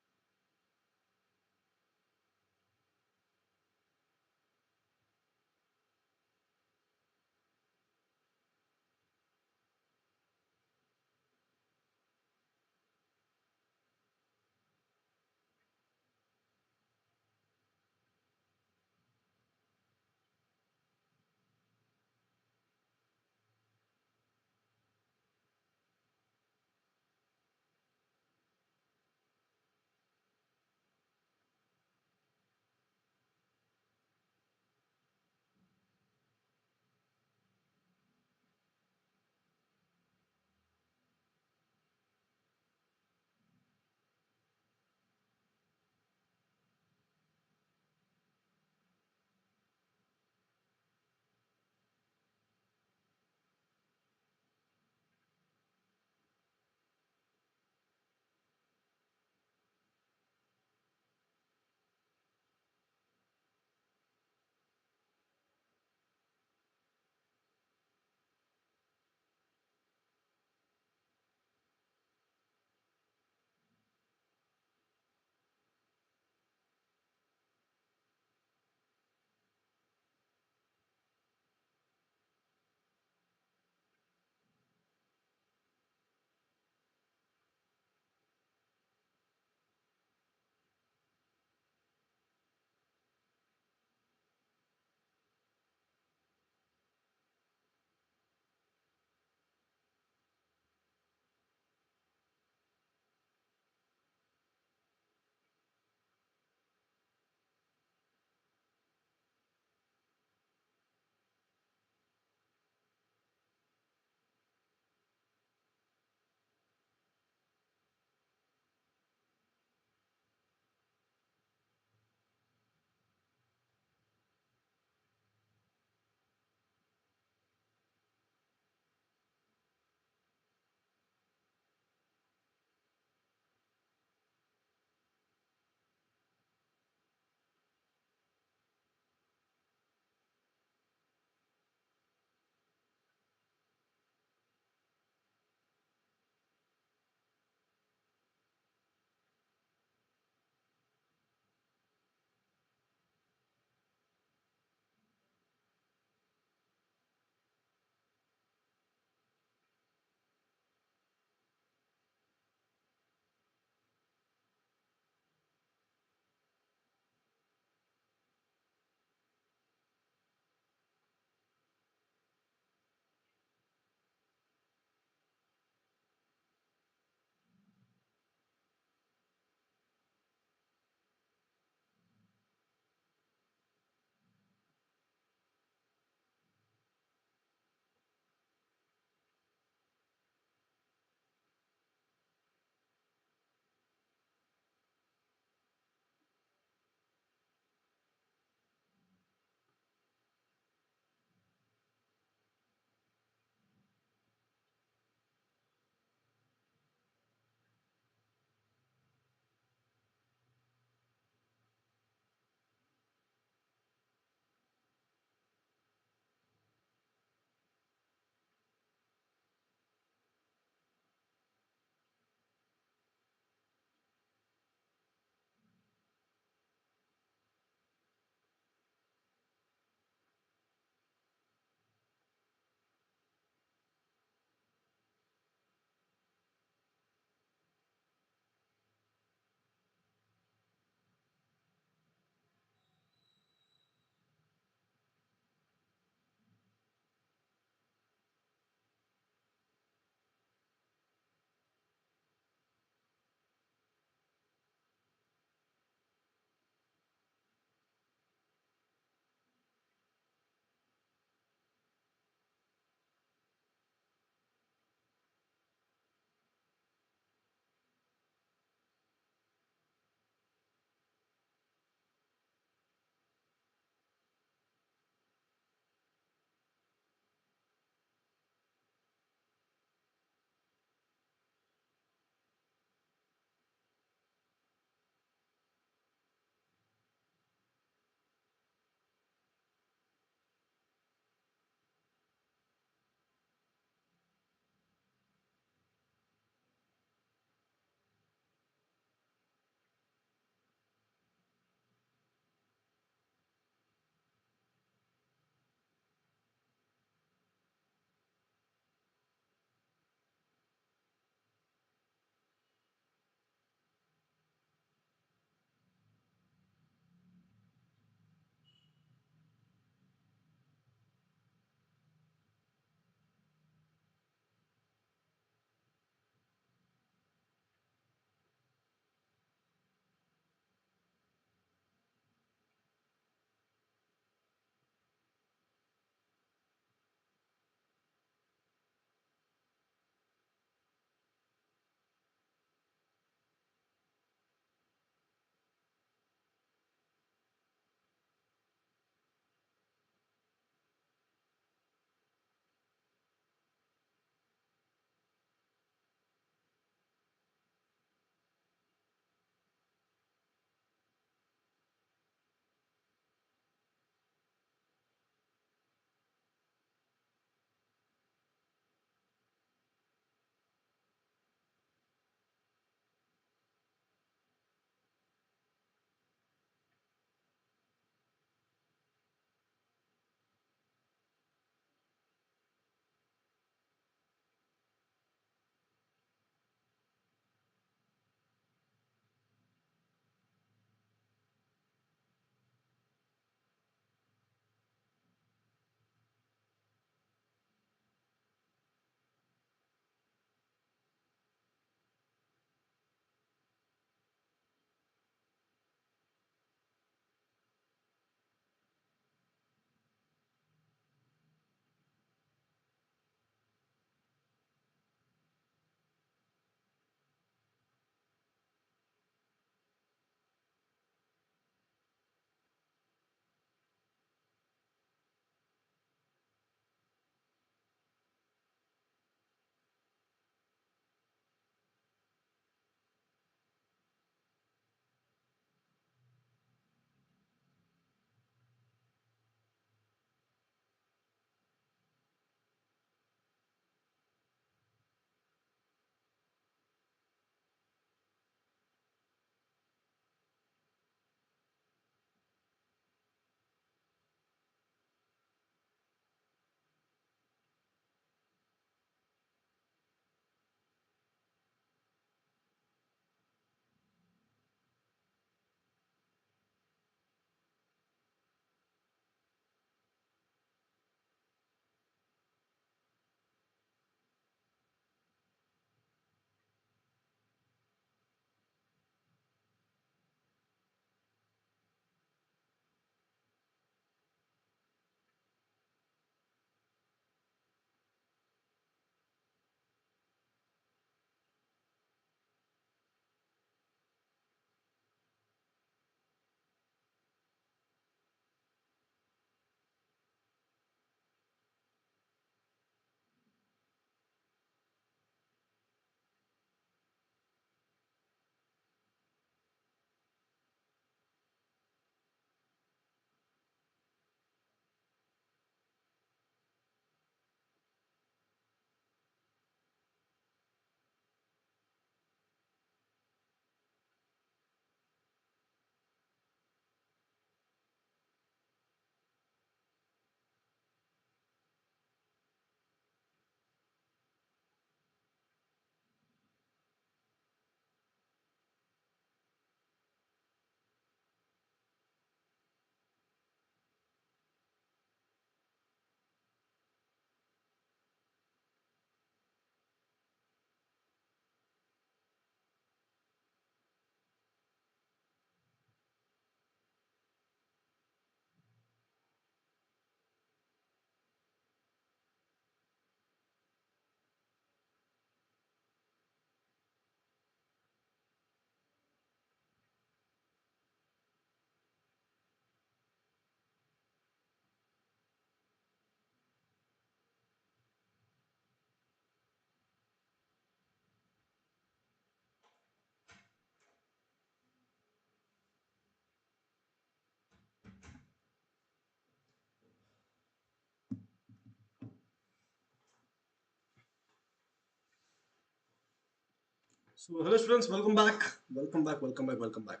So hello students, welcome back. Welcome back, welcome back, welcome back.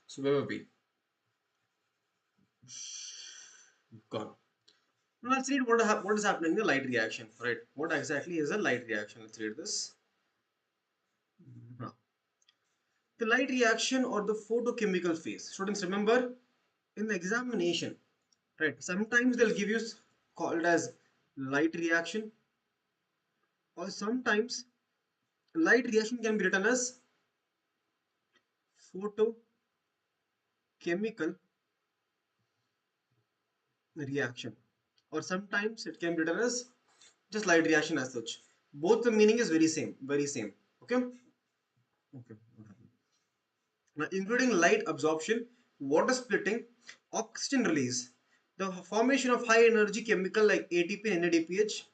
So where were we? Gone. Now let's read what is happening in the light reaction, right? What exactly is a light reaction? Let's read this. Now, the light reaction or the photochemical phase. Students, remember in the examination, right? Sometimes they'll give you called as light reaction, or sometimes light reaction can be written as photochemical reaction, or sometimes it can be written as just light reaction as such. Both the meaning is very same, very same. Okay. Okay. Now, including light absorption, water splitting, oxygen release, the formation of high energy chemical like ATP and NADPH,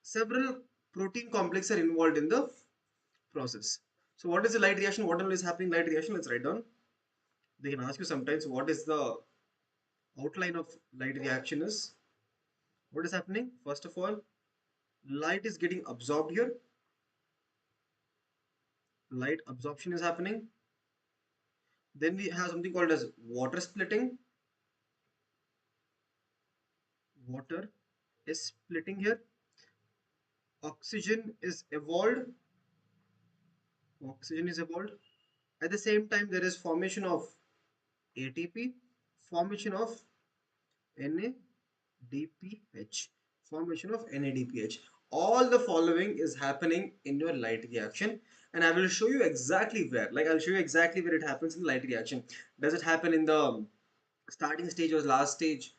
several protein complexes are involved in the process. So, what is the light reaction? What all is happening? Light reaction. Let's write down. They can ask you sometimes what is the outline of light reaction is. What is happening? First of all, light is getting absorbed here. Light absorption is happening. Then we have something called as water splitting. Water is splitting here. Oxygen is evolved. Oxygen is evolved. At the same time, there is formation of ATP, formation of NADPH, formation of NADPH. All the following is happening in your light reaction, and I will show you exactly where. Like I'll show you exactly where it happens in light reaction. Does it happen in the starting stage or last stage?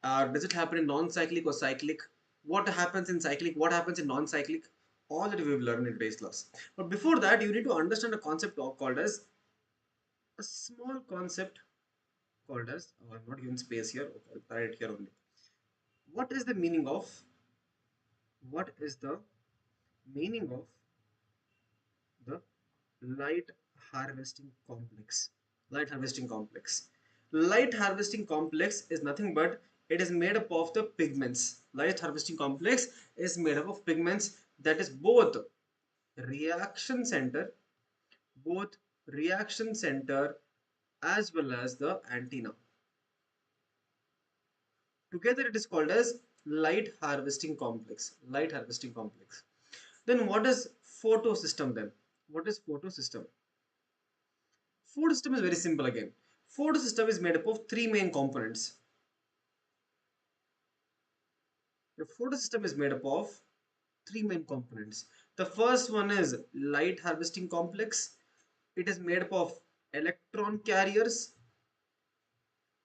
Does it happen in non-cyclic or cyclic? What happens in cyclic? What happens in non-cyclic? All that we will learn in today's class. But before that, you need to understand a concept called as a small concept called as. Oh, I'm not given space here. Okay, I'll write it here only. What is the meaning of? What is the meaning of the light harvesting complex? Light harvesting complex. Light harvesting complex is nothing but it is made up of the pigments. Light harvesting complex is made up of pigments that is reaction center, both reaction center as well as the antenna. Together it is called as light harvesting complex. Light harvesting complex. Then what is photosystem then? What is photosystem? Photosystem is very simple again. Photosystem is made up of three main components. The photosystem is made up of three main components. The first one is light harvesting complex. It is made up of electron carriers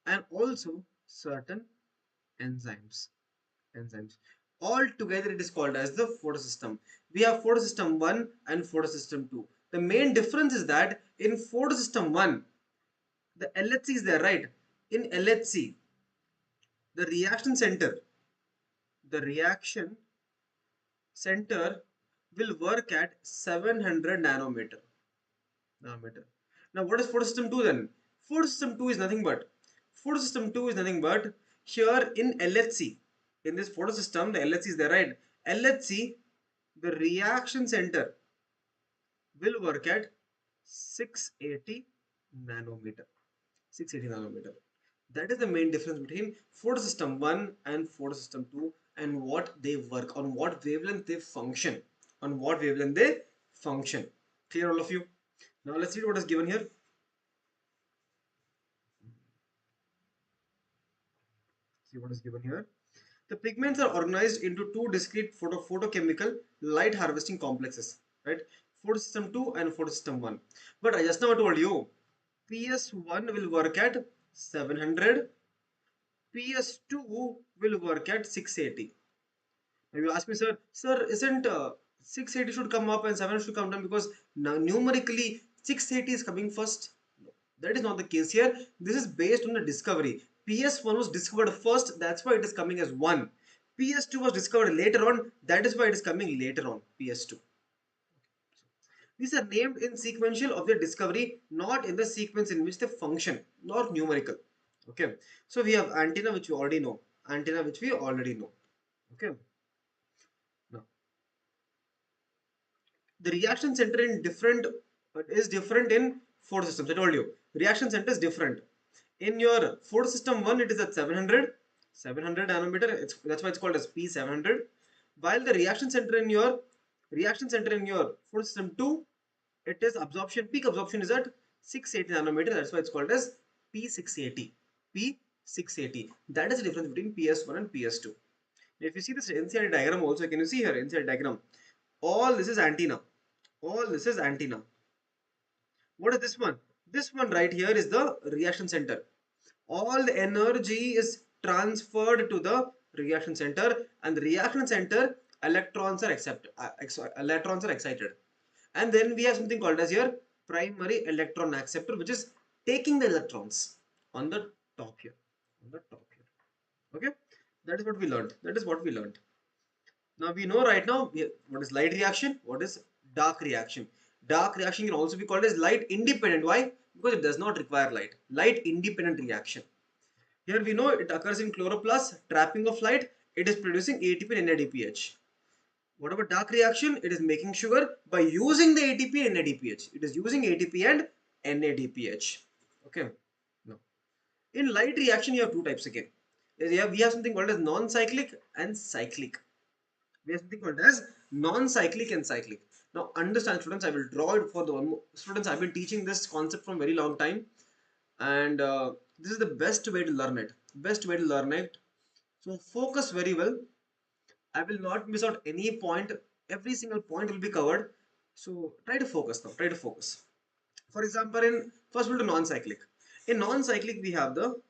and also certain enzymes. Enzymes. All together it is called as the photosystem. We have photosystem 1 and photosystem 2. The main difference is that in photosystem 1, the LHC is there, right? In LHC, the reaction center, the reaction center will work at 700 nanometer. Now, what is photosystem 2 then? Photosystem 2 is nothing but here in LHC. In this photosystem, the LHC is there, right? LHC, the reaction center will work at 680 nanometer. 680 nanometer. That is the main difference between photosystem 1 and photosystem 2 and what they work, on what wavelength they function. On what wavelength they function. Clear all of you? Now let's read what is given here. See what is given here. The pigments are organized into two discrete photochemical light harvesting complexes, right? Photosystem 2 and photosystem 1. But I just now told you, PS1 will work at 700, PS2 will work at 680. Now you ask me, sir, isn't 680 should come up and 7 should come down because now numerically 680 is coming first? No, that is not the case here. This is based on the discovery. PS1 was discovered first, that's why it is coming as 1. PS2 was discovered later on, that is why it is coming later on, PS2. These are named in sequential of their discovery, not in the sequence in which they function, not numerical. Okay, so we have antenna which we already know. Antenna which we already know. Okay. Now, The reaction center in different is different in photosystems. I told you, reaction center is different. In your photosystem 1, it is at 700 nanometer. That's why it's called as P700. While the reaction center in your photosystem 2, it is absorption, peak absorption is at 680 nanometer. That's why it's called as P680. P680. That is the difference between PS1 and PS2. If you see this NCERT diagram also, can you see here NCERT diagram? All this is antenna. All this is antenna. What is this one? This one right here is the reaction center. All the energy is transferred to the reaction center, and the reaction center electrons are electrons are excited. And then we have something called as your primary electron acceptor, which is taking the electrons on the top here. On the top here. Okay? That is what we learned. That is what we learned. Now we know right now what is light reaction, what is dark reaction. Dark reaction can also be called as light independent. Why? Because it does not require light. Light independent reaction. Here we know it occurs in chloroplasts, trapping of light. It is producing ATP and NADPH. What about dark reaction? It is making sugar by using the ATP and NADPH. It is using ATP and NADPH. Okay. No. In light reaction, you have two types again. We have something called as non-cyclic and cyclic. We have something called as non-cyclic and cyclic. Now understand students, I will draw it for the one more. Students, I've been teaching this concept from very long time, and this is the best way to learn it. Best way to learn it. So focus very well. I will not miss out any point. Every single point will be covered. So try to focus now. Try to focus. For example, in first we'll do non-cyclic. In non-cyclic, we have the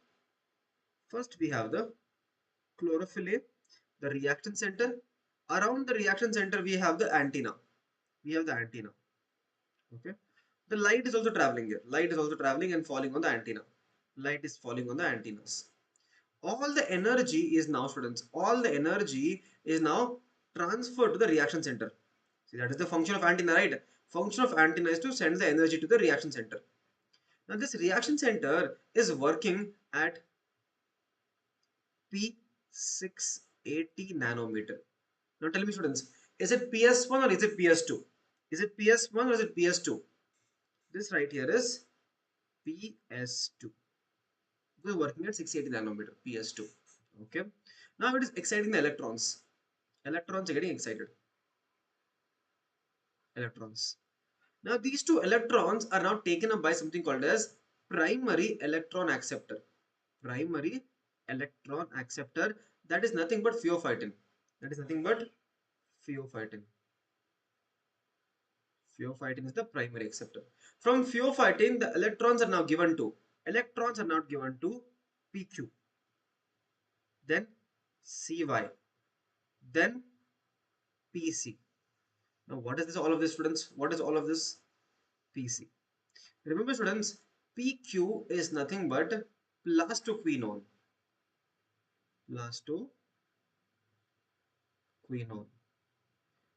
chlorophyll A, the reaction center. Around the reaction center, we have the antenna. We have the antenna. Okay. The light is also traveling here. Light is also traveling and falling on the antenna. Light is falling on the antennas. All the energy is now, students, all the energy is now transferred to the reaction center. See, that is the function of antenna, right? Function of antenna is to send the energy to the reaction center. Now this reaction center is working at P680 nanometer. Now tell me students, is it PS1 or is it PS2? Is it PS1 or is it PS2? This right here is PS2. We're working at 680 nanometer, PS2. Okay. Now it is exciting the electrons. Electrons are getting excited. Electrons. Now these two electrons are now taken up by something called as primary electron acceptor. Primary electron acceptor. That is nothing but pheophytin. That is nothing but pheophytin. Pheophytin is the primary acceptor. From pheophytin, the electrons are now given to PQ, then CY, then PC. Now, what is this? All of this, students? What is all of this? PC. Remember, students, PQ is nothing but plastoquinone. Plastoquinone.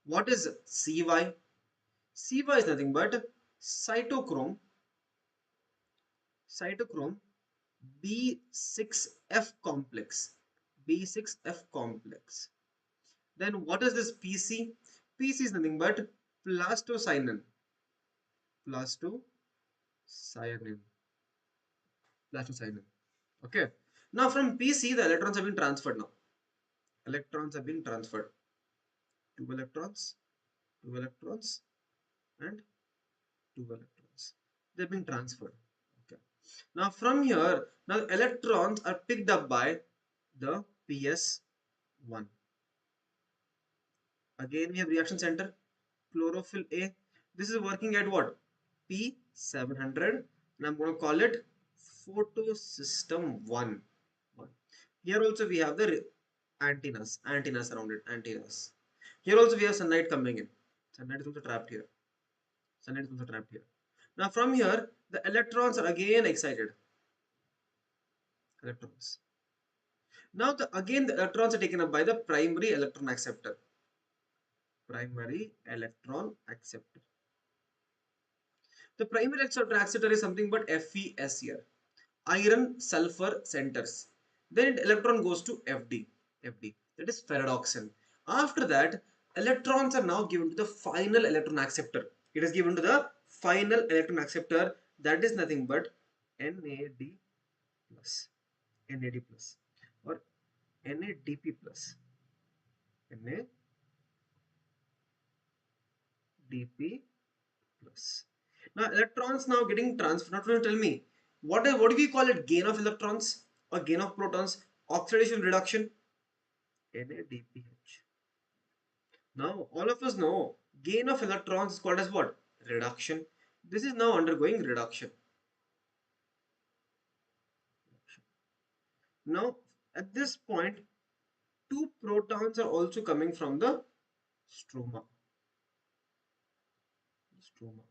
What is CY? CY is nothing but cytochrome B6F complex. B6F complex. Then what is this PC? PC is nothing but plastocyanin. Plastocyanin. Okay. Now from PC, the electrons have been transferred now. Electrons have been transferred. Two electrons, and two electrons. They've been transferred. Okay. Now from here, now the electrons are picked up by the PS1. Again, we have reaction center, chlorophyll A. This is working at what? P700. And I'm going to call it photosystem 1. Here also we have the antennas around it, antennas. Here also we have sunlight coming in. Sunlight is also trapped here. Now from here, the electrons are again excited. Electrons. Now again the electrons are taken up by the primary electron acceptor. Primary electron acceptor. The primary electron acceptor is something but FeS here. Iron sulfur centers. Then electron goes to FD. That is ferredoxin. After that, Electrons are now given to the final electron acceptor. It is given to the final electron acceptor, that is nothing but NAD plus, NAD plus, or NADP plus, NADP plus. Now electrons now getting transferred. Now tell me, what do we call it? Gain of electrons or gain of protons? Oxidation reduction. NADPH. Now all of us know gain of electrons is called as what? Reduction. This is now undergoing reduction. Now at this point, two protons are also coming from the stroma. Stroma.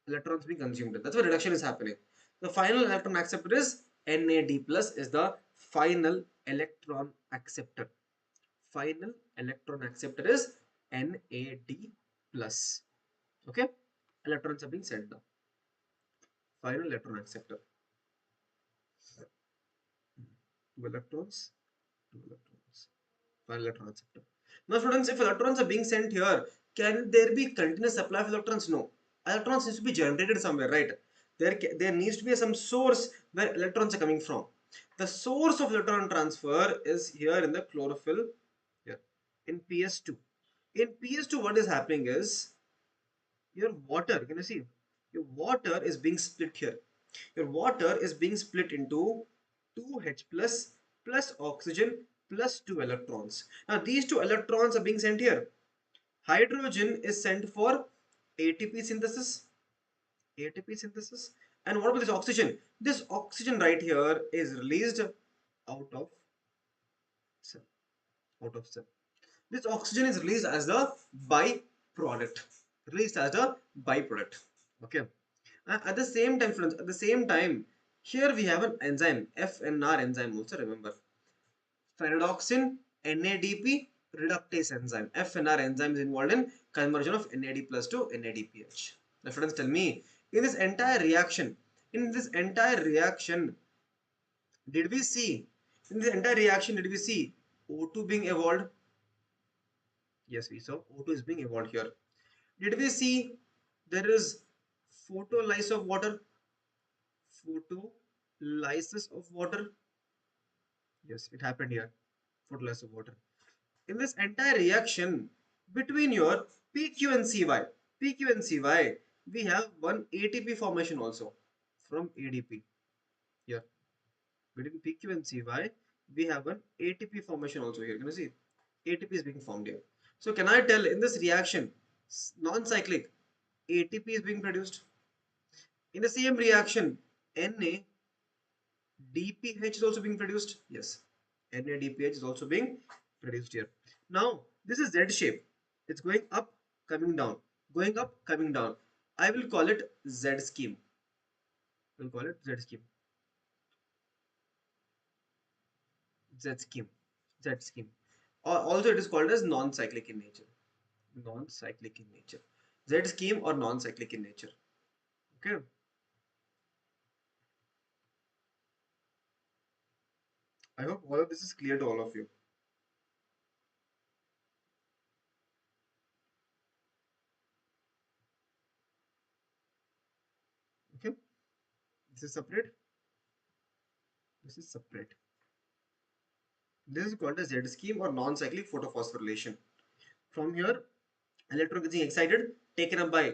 Electrons being consumed. That's why reduction is happening. The final electron acceptor is NAD plus is the final electron acceptor. Final electron acceptor is NAD plus. Okay, electrons are being sent down. Final electron acceptor. Two electrons, two electrons. Final electron acceptor. Now, students, if electrons are being sent here, can there be continuous supply of electrons? No. Electrons needs to be generated somewhere, right? There needs to be some source where electrons are coming from. The source of electron transfer is here in the chlorophyll, here in PS2. In PS2, what is happening is your water, can you see? Your water is being split here. Your water is being split into 2H plus oxygen plus 2 electrons. Now these 2 electrons are being sent here. Hydrogen is sent for ATP synthesis. ATP synthesis. And what about this oxygen? This oxygen right here is released out of cell. Out of cell. This oxygen is released as the byproduct. Released as the byproduct. Okay. At the same time, friends, at the same time, here we have an enzyme, FNR enzyme also, remember. Ferredoxin NADP reductase enzyme. FNR enzyme is involved in conversion of NAD plus to NADPH. Now, friends, tell me, in this entire reaction, did we see, in this entire reaction, did we see O2 being evolved? Yes, we saw O2 is being evolved here. Did we see there is photolysis of water? Photolysis of water. Yes, it happened here. Photolysis of water. In this entire reaction between your PQ and CY, PQ and CY, we have one ATP formation also from ADP. Here, between PQ and CY, we have an ATP formation also here. Can you see? ATP is being formed here. So can I tell in this reaction, non-cyclic, ATP is being produced? In the same reaction, NADPH is also being produced. Yes, NADPH is also being produced here. Now, this is Z shape. It's going up, coming down, going up, coming down. I will call it Z scheme. We'll call it Z scheme. Z scheme. Z scheme. Also, it is called as non-cyclic in nature. Non-cyclic in nature. Z scheme or non-cyclic in nature. Okay. I hope all of this is clear to all of you. Okay. This is separate. This is separate. This is called as Z scheme or non-cyclic photophosphorylation. From here, electron getting excited, taken up by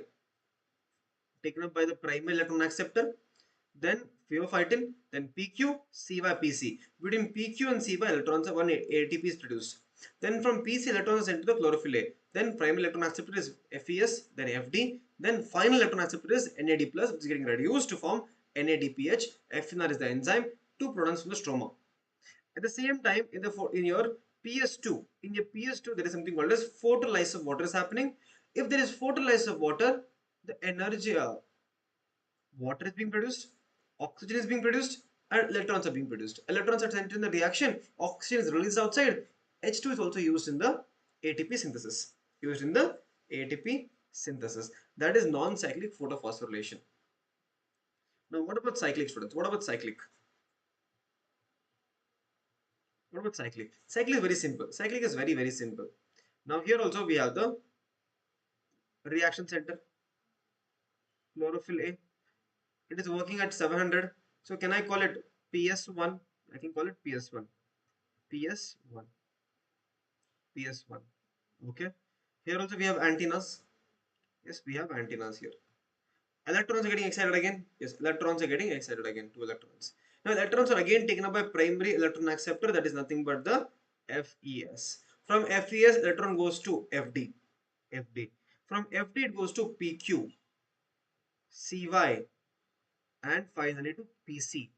the primary electron acceptor, then phaeophytin, then PQ, CY, PC. Between PQ and CY, electrons are one ATP is produced. Then from PC, electrons are sent to the chlorophyll A. Then primary electron acceptor is FES, then FD. Then final electron acceptor is NAD+, which is getting reduced to form NADPH. FNR is the enzyme. Two protons from the stroma. At the same time, in your PS2, there is something called as photolysis of water is happening. If there is photolysis of water, the energy water is being produced, oxygen is being produced, and electrons are being produced. Electrons are sent in the reaction, oxygen is released outside. H2 is also used in the ATP synthesis. Used in the ATP synthesis. That is non-cyclic photophosphorylation. Now, what about cyclic, students? What about cyclic? What about cyclic? Cyclic is very simple. Cyclic is very, very simple. Now here also we have the reaction center, chlorophyll A. It is working at 700. So can I call it PS1? I can call it PS1. PS1. PS1. Okay. Here also we have antennas. Yes, we have antennas here. Electrons are getting excited again. Yes, electrons are getting excited again. Two electrons. Now electrons are again taken up by primary electron acceptor. That is nothing but the FES. From FES, electron goes to FD. FD. From FD, it goes to PQ, CY, and finally to PC.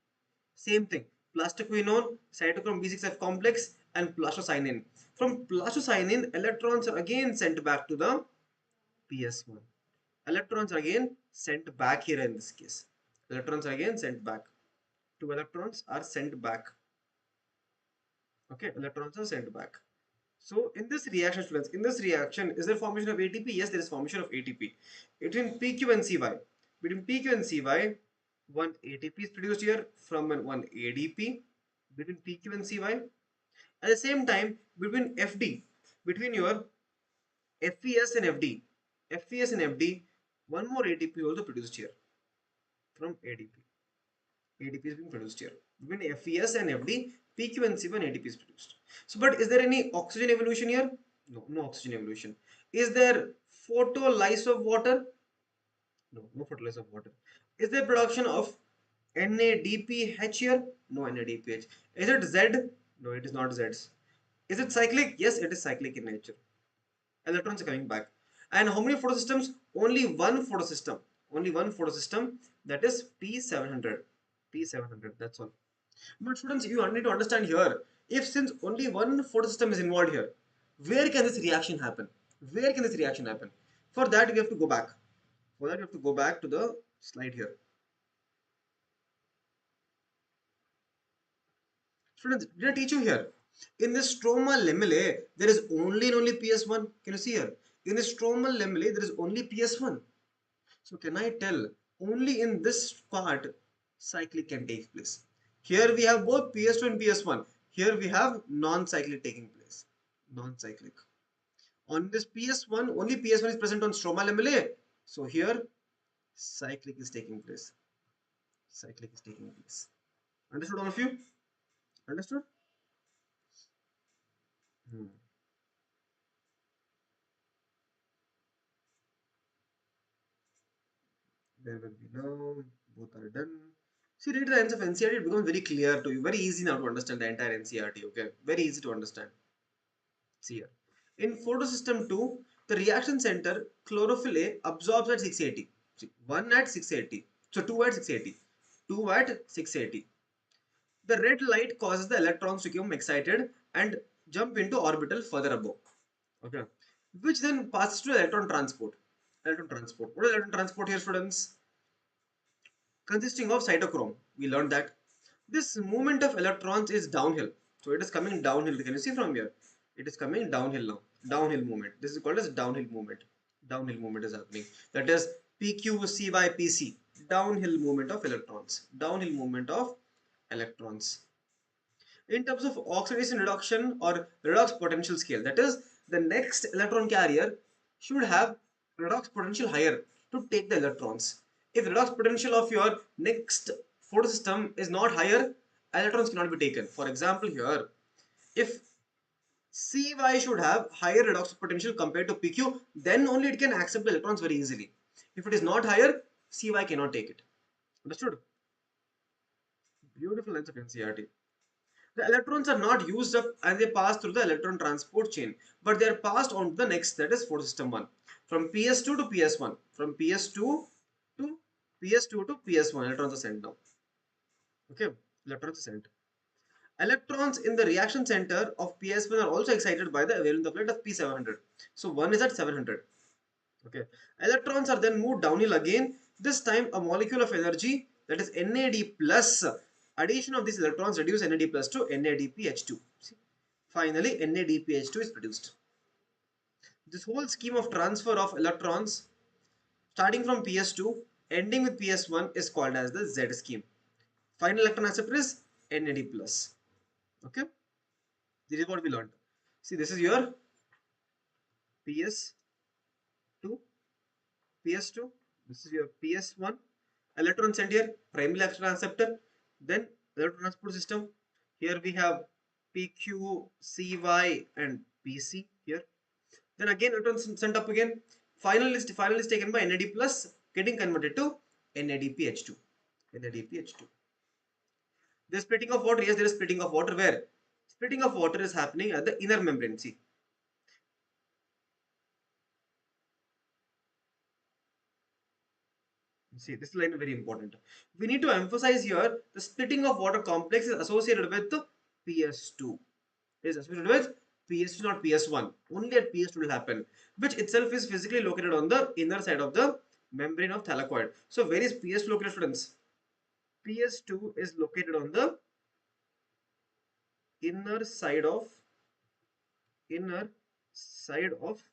Same thing. Plastoquinone, cytochrome B6F complex, and plastocyanin. From plastocyanin, electrons are again sent back to the PS1. Electrons are again sent back here in this case. Electrons are again sent back. Two electrons are sent back. Okay, electrons are sent back. So in this reaction, students, in this reaction, is there formation of ATP? Yes, there is formation of ATP. Between PQ and CY, between PQ and CY, one ATP is produced here from one ADP between PQ and CY. At the same time, between FD, between your FES and FD, FES and FD, one more ATP also produced here from ADP. ADP is being produced here. Between FES and FD, PQ and C1 ADP is produced. So, but is there any oxygen evolution here? No, no oxygen evolution. Is there photolysis of water? No, no photolysis of water. Is there production of NADPH here? No NADPH. Is it Z? No, it is not Z. Is it cyclic? Yes, it is cyclic in nature. Electrons are coming back. And how many photosystems? Only one photosystem. Only one photosystem, that is P700. P700, that's all. But students, you need to understand here, if since only one photosystem is involved here, where can this reaction happen? Where can this reaction happen? For that, we have to go back. For that, we have to go back to the slide here. Students, did I teach you here? In this stroma lamellae, there is only and only PS1. Can you see here? In the stroma lamellae, there is only PS1. So can I tell only in this part cyclic can take place? Here we have both PS2 and PS1. Here we have non-cyclic taking place. Non-cyclic. On this PS1, only PS1 is present on stroma lamellae. So here cyclic is taking place. Cyclic is taking place. Understood all of you? Understood? Hmm. There will be no, both are done. See, read the ends of NCERT, it becomes very clear to you. Very easy now to understand the entire NCERT, okay? Very easy to understand. See here. In photosystem 2, the reaction center chlorophyll A absorbs at 680. See, 1 at 680. So 2 at 680. 2 at 680. The red light causes the electrons to become excited and jump into orbital further above. Okay. Which then passes to electron transport. Electron transport. What is electron transport here, students? Consisting of cytochrome. We learned that. This movement of electrons is downhill. So it is coming downhill. Can you see from here? It is coming downhill now. Downhill movement. This is called as downhill movement. Downhill movement is happening. That is PQCY Downhill movement of electrons. Downhill movement of electrons. In terms of oxidation reduction or redox potential scale, that is, the next electron carrier should have redox potential higher to take the electrons. If redox potential of your next photosystem is not higher, electrons cannot be taken. For example, here, if CY should have higher redox potential compared to PQ, then only it can accept the electrons very easily. If it is not higher, CY cannot take it. Understood? Beautiful lines of NCERT. The electrons are not used up and they pass through the electron transport chain, but they are passed on to the next, that is photosystem 1. From PS2 to PS1. From PS2 to PS2 to PS1. Electrons are sent now. Okay, electrons are sent. Electrons in the reaction center of PS1 are also excited by the wavelength light of P700. So 1 is at 700. Okay. Electrons are then moved downhill again. This time a molecule of energy, that is NAD plus. Addition of these electrons reduce NAD plus to NADPH2. See? Finally NADPH2 is produced. This whole scheme of transfer of electrons starting from PS2 ending with PS1 is called as the Z scheme. Final electron acceptor is NAD plus. Okay. This is what we learned. See, this is your PS2, PS2. This is your PS1. Electron sent here, primary electron acceptor. Then electron transport system. Here we have PQ, CY, and PC here. Then again electrons sent up again. Final is taken by NAD plus getting converted to NADPH2. NADPH2. The splitting of water, yes, there is splitting of water where? Splitting of water is happening at the inner membrane. See, this line is very important. We need to emphasize here the splitting of water complex is associated with the PS2. It is associated with PS2, not PS1. Only at PS2 will happen, which itself is physically located on the inner side of the membrane of thylakoid. So, where is PS2 located, students? PS2 is located on the inner side of inner side of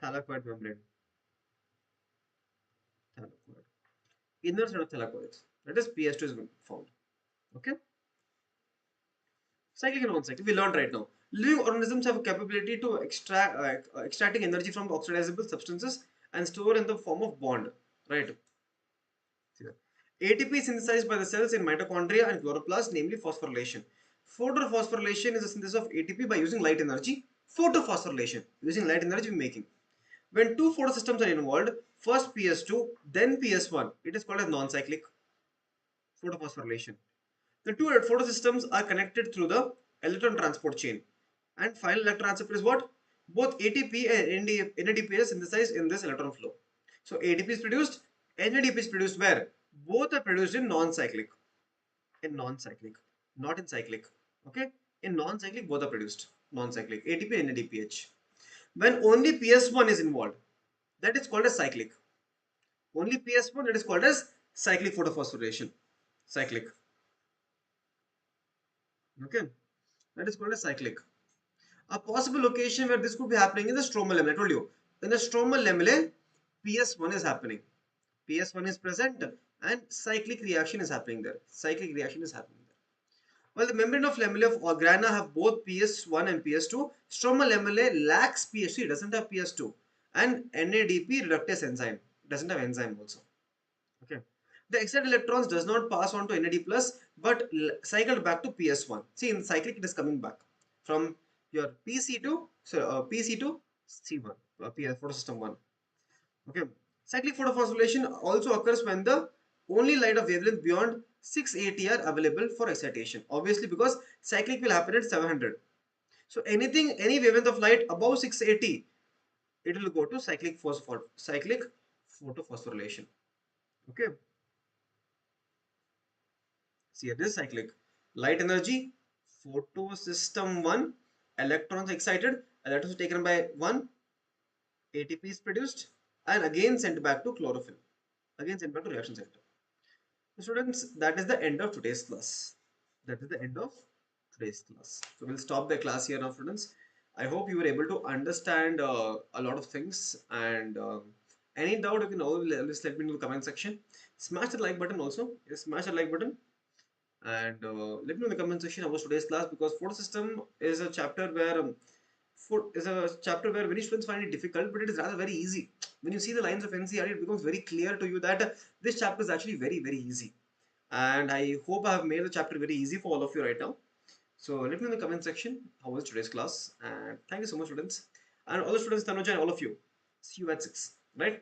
thylakoid membrane. Thylakoid. Inner side of thylakoid. That is PS2 is found. Okay. Cyclic and non-cyclic. We learned right now. Living organisms have a capability to extracting energy from oxidizable substances and store in the form of bond. Right. ATP is synthesized by the cells in mitochondria and chloroplasts, namely phosphorylation. Photophosphorylation is the synthesis of ATP by using light energy. Photophosphorylation using light energy making. When two photosystems are involved, first PS2, then PS1, it is called as non-cyclic photophosphorylation. The two photosystems are connected through the electron transport chain. And final electron transfer is what? Both ATP and NADP are synthesized in this electron flow. So ATP is produced, NADP is produced where? Both are produced in non-cyclic. In non-cyclic, not in cyclic. Okay? In non-cyclic, both are produced. Non-cyclic, ATP and NADPH. When only PS1 is involved, that is called as cyclic. Only PS1, that is called as cyclic photophosphorylation. Cyclic. Okay? That is called as cyclic. A possible location where this could be happening is the stromal lamella. I told you. In the stromal lamellae, PS1 is happening. PS1 is present and cyclic reaction is happening there. Cyclic reaction is happening there. While the membrane of lamellae of grana have both PS1 and PS2, stromal lamellae lacks PS2, it doesn't have PS2. And NADP reductase enzyme. It doesn't have enzyme also. Okay. The excited electrons does not pass on to NAD plus but cycled back to PS1. See, in cyclic it is coming back from your PC to C1, photosystem 1. Okay. Cyclic photophosphorylation also occurs when the only light of wavelength beyond 680 are available for excitation. Obviously, because cyclic will happen at 700. So any wavelength of light above 680, it will go to cyclic photophosphorylation. Okay. See, here this is cyclic. Light energy, photosystem 1, electrons excited, electrons taken by 1, ATP is produced and again sent back to chlorophyll. Again sent back to reaction center. So students, that is the end of today's class. That is the end of today's class. So we'll stop the class here now, students. I hope you were able to understand a lot of things, and any doubt you can always let me know in the comment section. Smash the like button also. Yes, smash the like button. And let me know in the comment section about today's class, because photosystem is a chapter where many students find it difficult, but it is rather very easy. When you see the lines of NCERT, it becomes very clear to you that this chapter is actually very, very easy. And I hope I have made the chapter very easy for all of you right now. So let me know in the comment section how was today's class. And thank you so much, students. And all the students, Tanuja and all of you. See you at 6. Right?